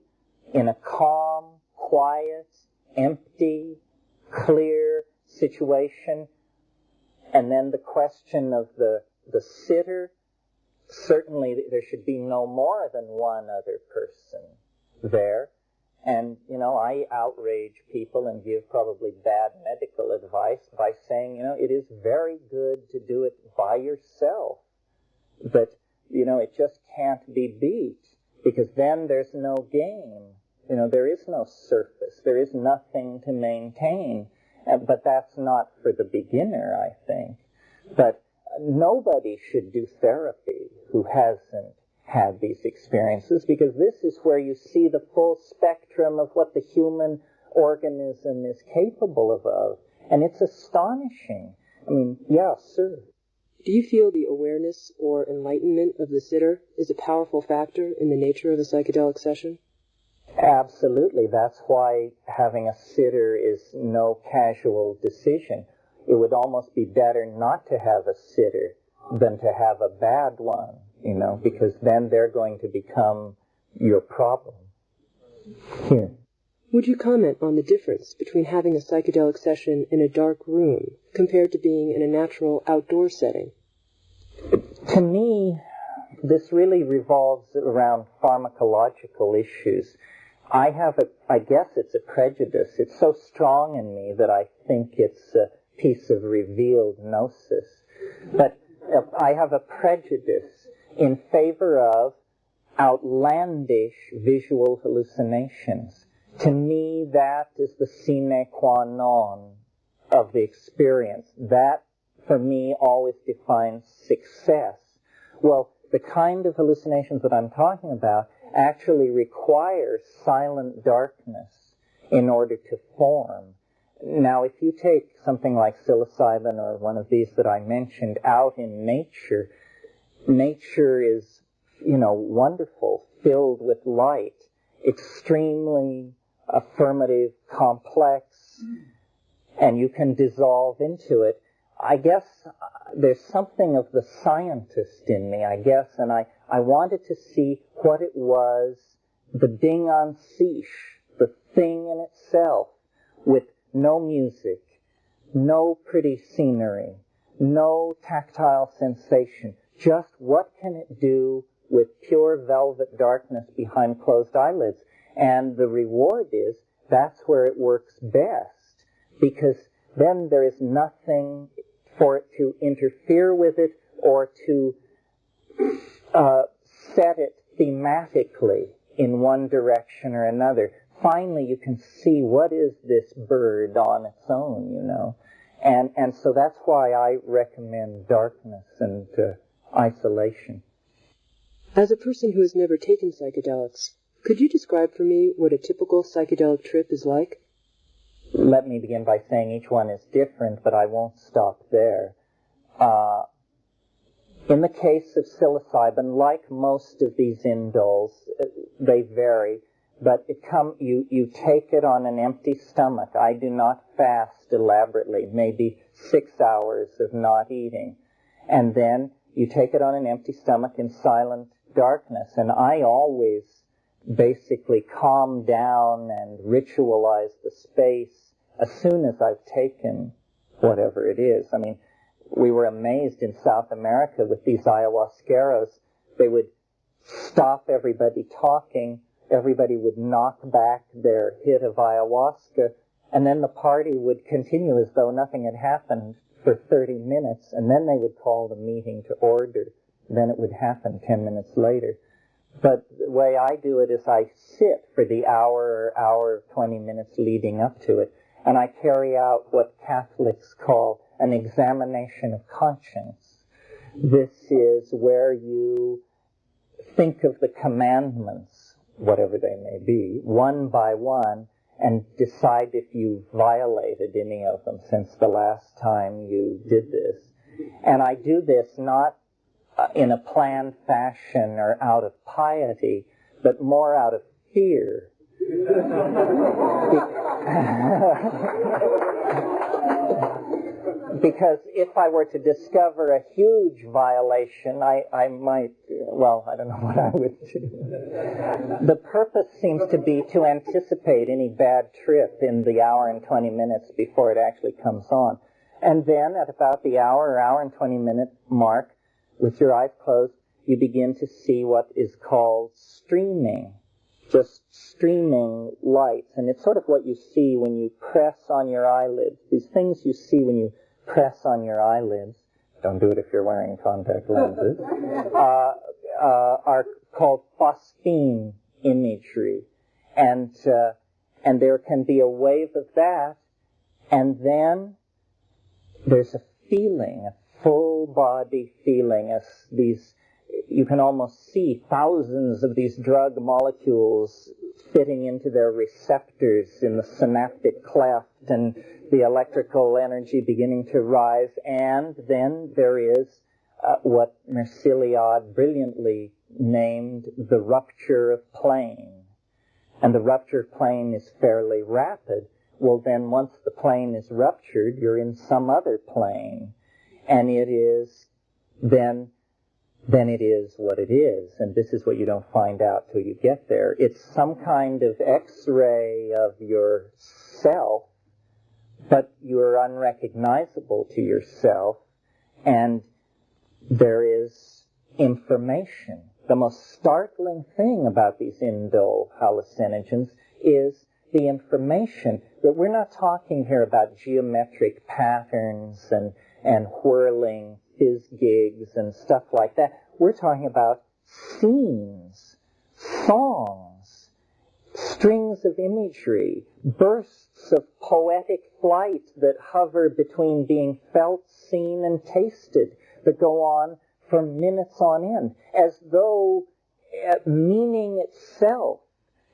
in a calm, quiet, empty, clear situation. And then the question of the sitter, certainly there should be no more than one other person there. And, you know, I outrage people and give probably bad medical advice by saying, you know, it is very good to do it by yourself. But, you know, it just can't be beat, because then there's no game. You know, there is no surface. There is nothing to maintain. But that's not for the beginner, I think. But nobody should do therapy who hasn't had these experiences, because this is where you see the full spectrum of what the human organism is capable of. And it's astonishing. I mean, yeah, sir. Do you feel the awareness or enlightenment of the sitter is a powerful factor in the nature of a psychedelic session? Absolutely. That's why having a sitter is no casual decision. It would almost be better not to have a sitter than to have a bad one, because then they're going to become your problem. Here. Would you comment on the difference between having a psychedelic session in a dark room compared to being in a natural outdoor setting? To me, this really revolves around pharmacological issues. I guess it's a prejudice. It's so strong in me that I think it's a piece of revealed gnosis. But I have a prejudice in favor of outlandish visual hallucinations. To me, that is the sine qua non of the experience. That, for me, always defines success. Well, the kind of hallucinations that I'm talking about actually require silent darkness in order to form. Now, if you take something like psilocybin or one of these that I mentioned out in nature, nature is, wonderful, filled with light, extremely affirmative, complex, and you can dissolve into it. I guess there's something of the scientist in me, and I wanted to see what it was, the ding en siche, the thing in itself, with no music, no pretty scenery, no tactile sensation, just what can it do with pure velvet darkness behind closed eyelids. And the reward is, that's where it works best, because then there is nothing for it to interfere with it or to set it thematically in one direction or another. Finally, you can see what is this bird on its own, And so that's why I recommend darkness and isolation. As a person who has never taken psychedelics, could you describe for me what a typical psychedelic trip is like? Let me begin by saying each one is different, but I won't stop there. In the case of psilocybin, like most of these indoles, they vary, but you take it on an empty stomach. I do not fast elaborately, maybe 6 hours of not eating. And then you take it on an empty stomach in silent darkness. And I always basically calm down and ritualize the space as soon as I've taken whatever it is. I mean, we were amazed in South America with these ayahuasqueros. They would stop everybody talking. Everybody would knock back their hit of ayahuasca, and then the party would continue as though nothing had happened for 30 minutes, and then they would call the meeting to order. Then it would happen 10 minutes later. But the way I do it is I sit for the hour or hour 20 minutes leading up to it, and I carry out what Catholics call an examination of conscience. This is where you think of the commandments, whatever they may be, one by one, and decide if you violated any of them since the last time you did this. And I do this not in a planned fashion or out of piety, but more out of fear. Because if I were to discover a huge violation, I might, I don't know what I would do. The purpose seems to be to anticipate any bad trip in the hour and 20 minutes before it actually comes on. And then at about the hour and 20 minute mark, with your eyes closed, you begin to see what is called streaming. Just streaming lights. And it's sort of what you see when you press on your eyelids. These things you see when you press on your eyelids, don't do it if you're wearing contact lenses, are called phosphene imagery. And there can be a wave of that, And then there's a feeling, a full body feeling, as these, you can almost see thousands of these drug molecules fitting into their receptors in the synaptic cleft, and the electrical energy beginning to rise. And then there is what Merciliade brilliantly named the rupture of plane. And the rupture of plane is fairly rapid. Well, then once the plane is ruptured, you're in some other plane. And it is, then it is what it is. And this is what you don't find out till you get there. It's some kind of X-ray of yourself, but you're unrecognizable to yourself. And there is information. The most startling thing about these indole hallucinogens is the information. That we're not talking here about geometric patterns and whirling fizz gigs and stuff like that. We're talking about scenes, songs, strings of imagery, bursts of poetic flight that hover between being felt, seen, and tasted, that go on for minutes on end, as though meaning itself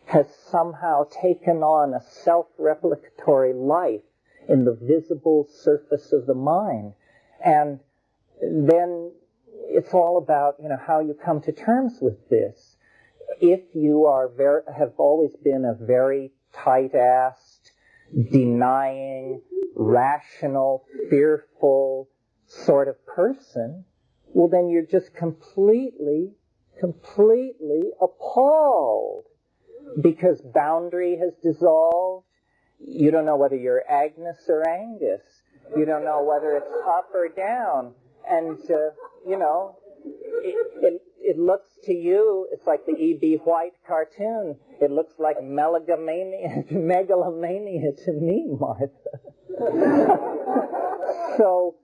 has somehow taken on a self-replicatory life in the visible surface of the mind. And then it's all about, how you come to terms with this. If you have always been a very tight-assed, denying, rational, fearful sort of person, well, then you're just completely appalled, because boundary has dissolved. You don't know whether you're Agnes or Angus. You don't know whether it's up or down. And, it looks to you, it's like the E.B. White cartoon. It looks like megalomania to me, Martha. So,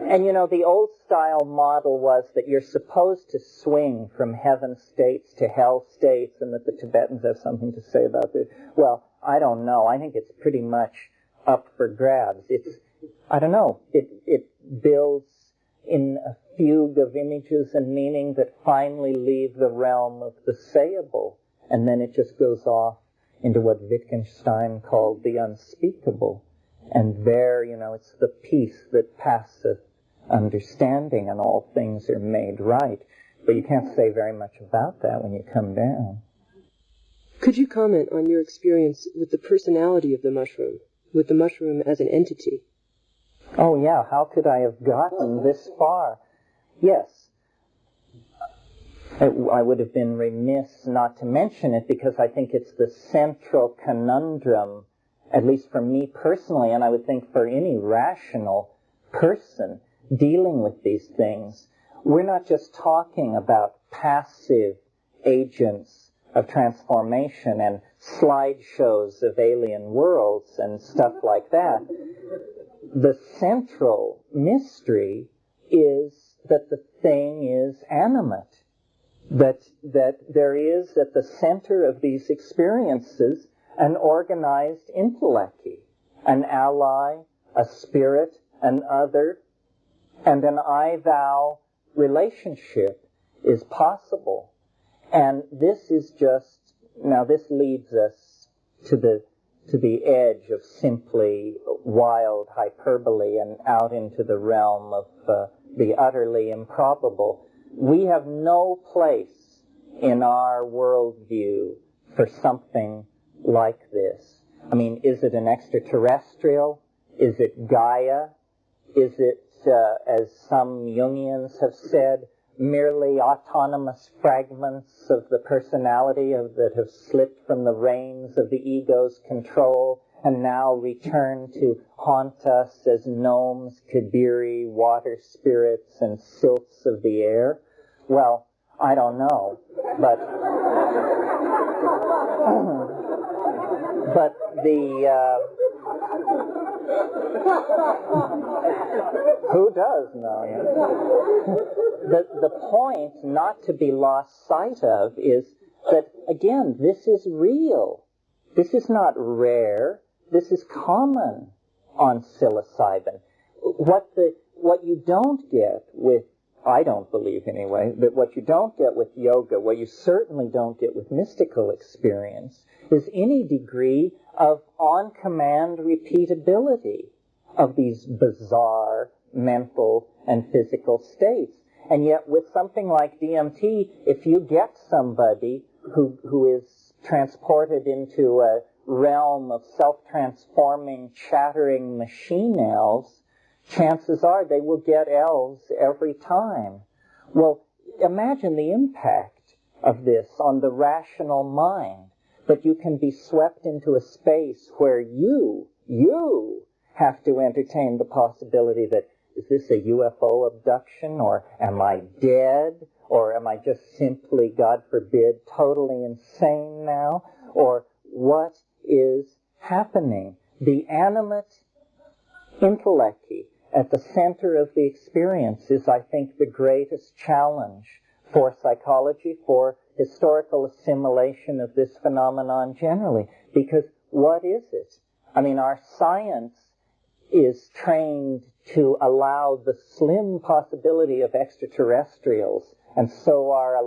and the old style model was that you're supposed to swing from heaven states to hell states, and that the Tibetans have something to say about this. Well, I don't know. I think it's pretty much up for grabs. It builds in a fugue of images and meaning that finally leave the realm of the sayable, and then it just goes off into what Wittgenstein called the unspeakable. And there, it's the peace that passeth understanding, and all things are made right. But you can't say very much about that when you come down. Could you comment on your experience with the personality of the mushroom, with the mushroom as an entity? Oh, yeah. How could I have gotten this far? Yes. I would have been remiss not to mention it, because I think it's the central conundrum, at least for me personally, and I would think for any rational person dealing with these things. We're not just talking about passive agents of transformation and slideshows of alien worlds and stuff like that. The central mystery is that the thing is animate, that there is at the center of these experiences an organized intellect, an ally, a spirit, an other, and an I-thou relationship is possible. And this is just, now this leads us to the edge of simply wild hyperbole and out into the realm of the utterly improbable. We have no place in our worldview for something like this. I mean, is it an extraterrestrial? Is it Gaia? Is it, as some Jungians have said, merely autonomous fragments of the personality that have slipped from the reins of the ego's control and now return to haunt us as gnomes, kibiri, water spirits, and sylphs of the air? Well, I don't know, but who does know? The point not to be lost sight of is that, again, this is real. This is not rare. this is common on psilocybin. What you don't get with, I don't believe anyway, that what you don't get with yoga, what you certainly don't get with mystical experience, is any degree of on-command repeatability of these bizarre mental and physical states. And yet with something like DMT, if you get somebody who is transported into a realm of self-transforming, chattering machine elves, chances are they will get elves every time. Well, imagine the impact of this on the rational mind, that you can be swept into a space where you have to entertain the possibility that, is this a UFO abduction, or am I dead, or am I just simply, God forbid, totally insane now, or what is happening? The animate intellecti at the center of the experience is, I think, the greatest challenge for psychology, for historical assimilation of this phenomenon generally. Because what is it? I mean, our science is trained to allow the slim possibility of extraterrestrials, and so our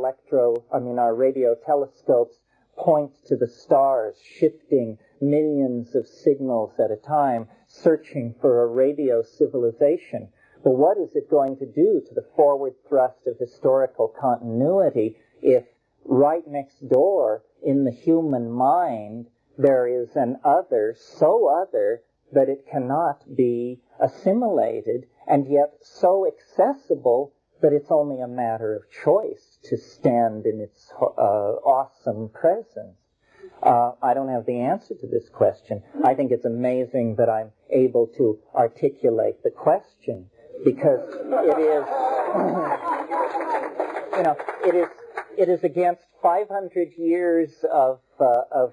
radio telescopes point to the stars, shifting millions of signals at a time, searching for a radio civilization. But what is it going to do to the forward thrust of historical continuity if right next door in the human mind there is an other, so other that it cannot be assimilated, and yet so accessible that it's only a matter of choice to stand in its awesome presence? I don't have the answer to this question. I think it's amazing that I'm able to articulate the question, because it is against 500 years of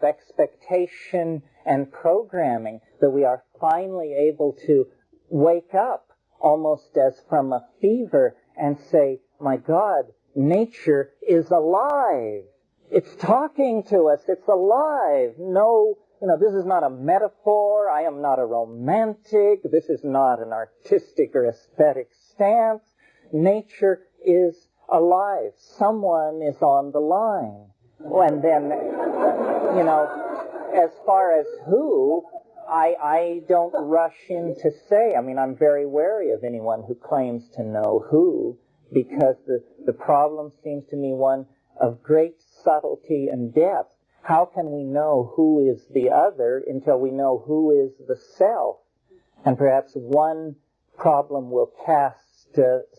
expectation and programming that we are finally able to wake up almost as from a fever and say, my God, nature is alive. It's talking to us. It's alive. No, this is not a metaphor. I am not a romantic. This is not an artistic or aesthetic stance. Nature is alive. Someone is on the line. And then, as far as who, I don't rush in to say. I mean, I'm very wary of anyone who claims to know who, because the problem seems to me one of great subtlety and depth. How can we know who is the other until we know who is the self? And perhaps one problem will cast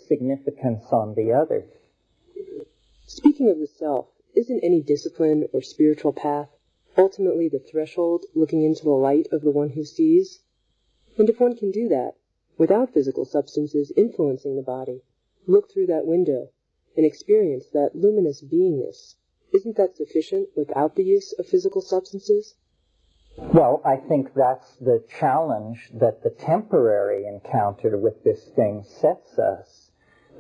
significance on the other. Speaking of the self, isn't any discipline or spiritual path ultimately the threshold looking into the light of the one who sees? And if one can do that, without physical substances influencing the body, look through that window and experience that luminous beingness, isn't that sufficient without the use of physical substances? Well, I think that's the challenge that the temporary encounter with this thing sets us.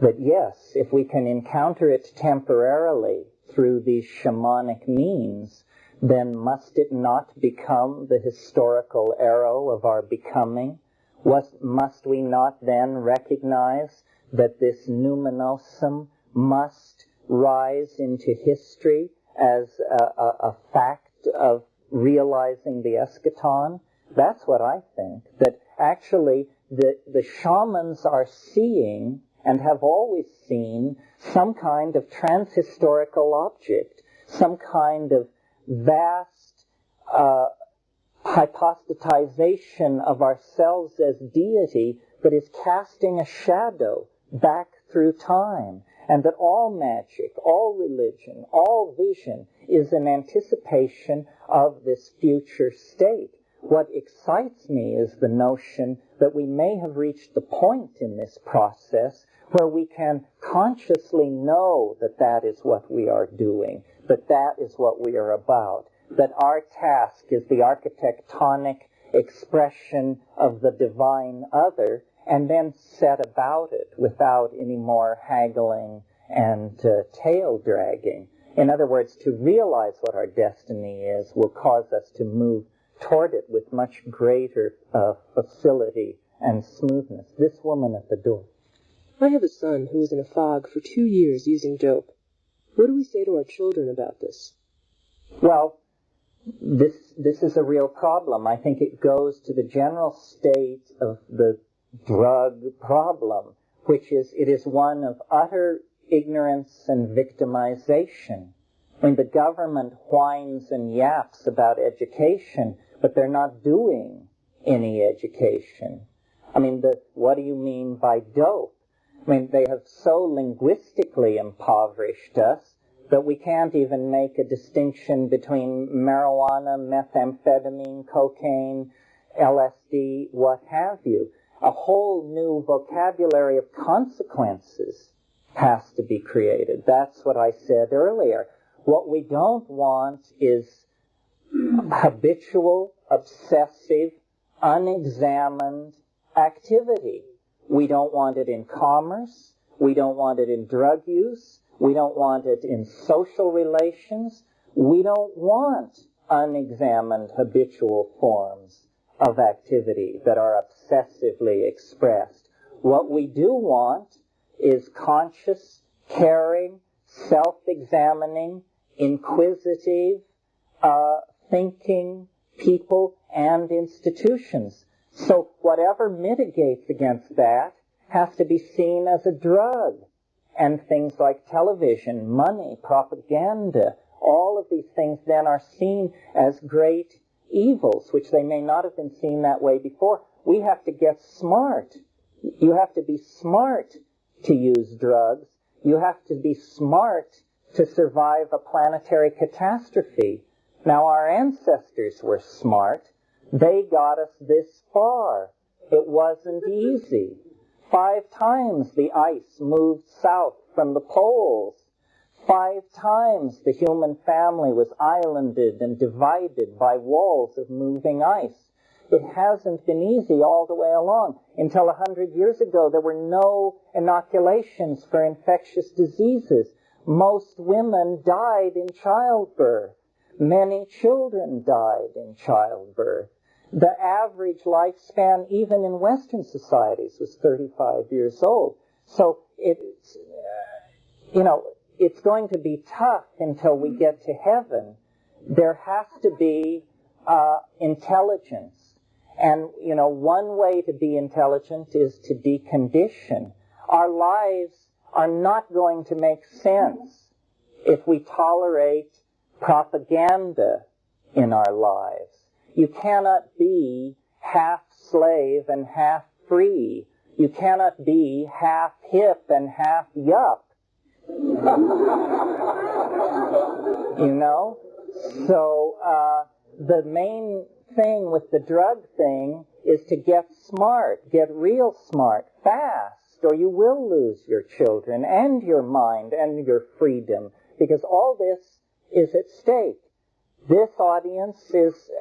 That yes, if we can encounter it temporarily through these shamanic means, then must it not become the historical arrow of our becoming? Must we not then recognize that this numinosum must rise into history as a fact of realizing the eschaton? That's what I think. That actually the shamans are seeing, and have always seen, some kind of transhistorical object, some kind of vast hypostatization of ourselves as deity that is casting a shadow back through time, and that all magic, all religion, all vision is an anticipation of this future state. What excites me is the notion that we may have reached the point in this process where we can consciously know that that is what we are doing, that that is what we are about, that our task is the architectonic expression of the divine other, and then set about it without any more haggling and tail dragging. In other words, to realize what our destiny is will cause us to move toward it with much greater facility and smoothness. This woman at the door. I have a son who was in a fog for 2 years using dope. What do we say to our children about this? Well, this is a real problem. I think it goes to the general state of the drug problem, which is it is one of utter ignorance and victimization. I mean, the government whines and yaps about education, but they're not doing any education. I mean, what do you mean by dope? I mean, they have so linguistically impoverished us that we can't even make a distinction between marijuana, methamphetamine, cocaine, LSD, what have you. A whole new vocabulary of consequences has to be created. That's what I said earlier. What we don't want is habitual, obsessive, unexamined activity. We don't want it in commerce. We don't want it in drug use. We don't want it in social relations. We don't want unexamined habitual forms of activity that are obsessively expressed. What we do want is conscious, caring, self-examining, inquisitive, thinking people and institutions. So whatever mitigates against that has to be seen as a drug. And things like television, money, propaganda, all of these things then are seen as great evils, which they may not have been seen that way before. We have to get smart. You have to be smart to use drugs. You have to be smart to survive a planetary catastrophe. Now, our ancestors were smart. They got us this far. It wasn't easy. 5 times the ice moved south from the poles. 5 times the human family was islanded and divided by walls of moving ice. It hasn't been easy all the way along. Until 100 years ago, there were no inoculations for infectious diseases. Most women died in childbirth. Many children died in childbirth. The average lifespan, even in Western societies, was 35 years old. So it's, it's going to be tough until we get to heaven. There has to be intelligence. And, one way to be intelligent is to decondition. Our lives are not going to make sense if we tolerate propaganda in our lives. You cannot be half slave and half free. You cannot be half hip and half yup. So the main thing with the drug thing is to get smart, get real smart, fast, or you will lose your children and your mind and your freedom, because all this is at stake. This audience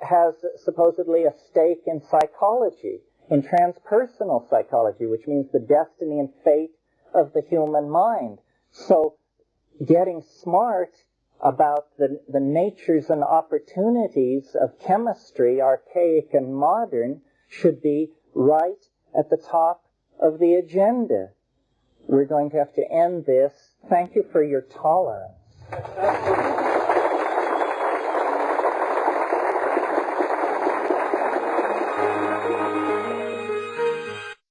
has supposedly a stake in psychology, in transpersonal psychology, which means the destiny and fate of the human mind. So getting smart about the natures and opportunities of chemistry, archaic and modern, should be right at the top of the agenda. We're going to have to end this. Thank you for your tolerance.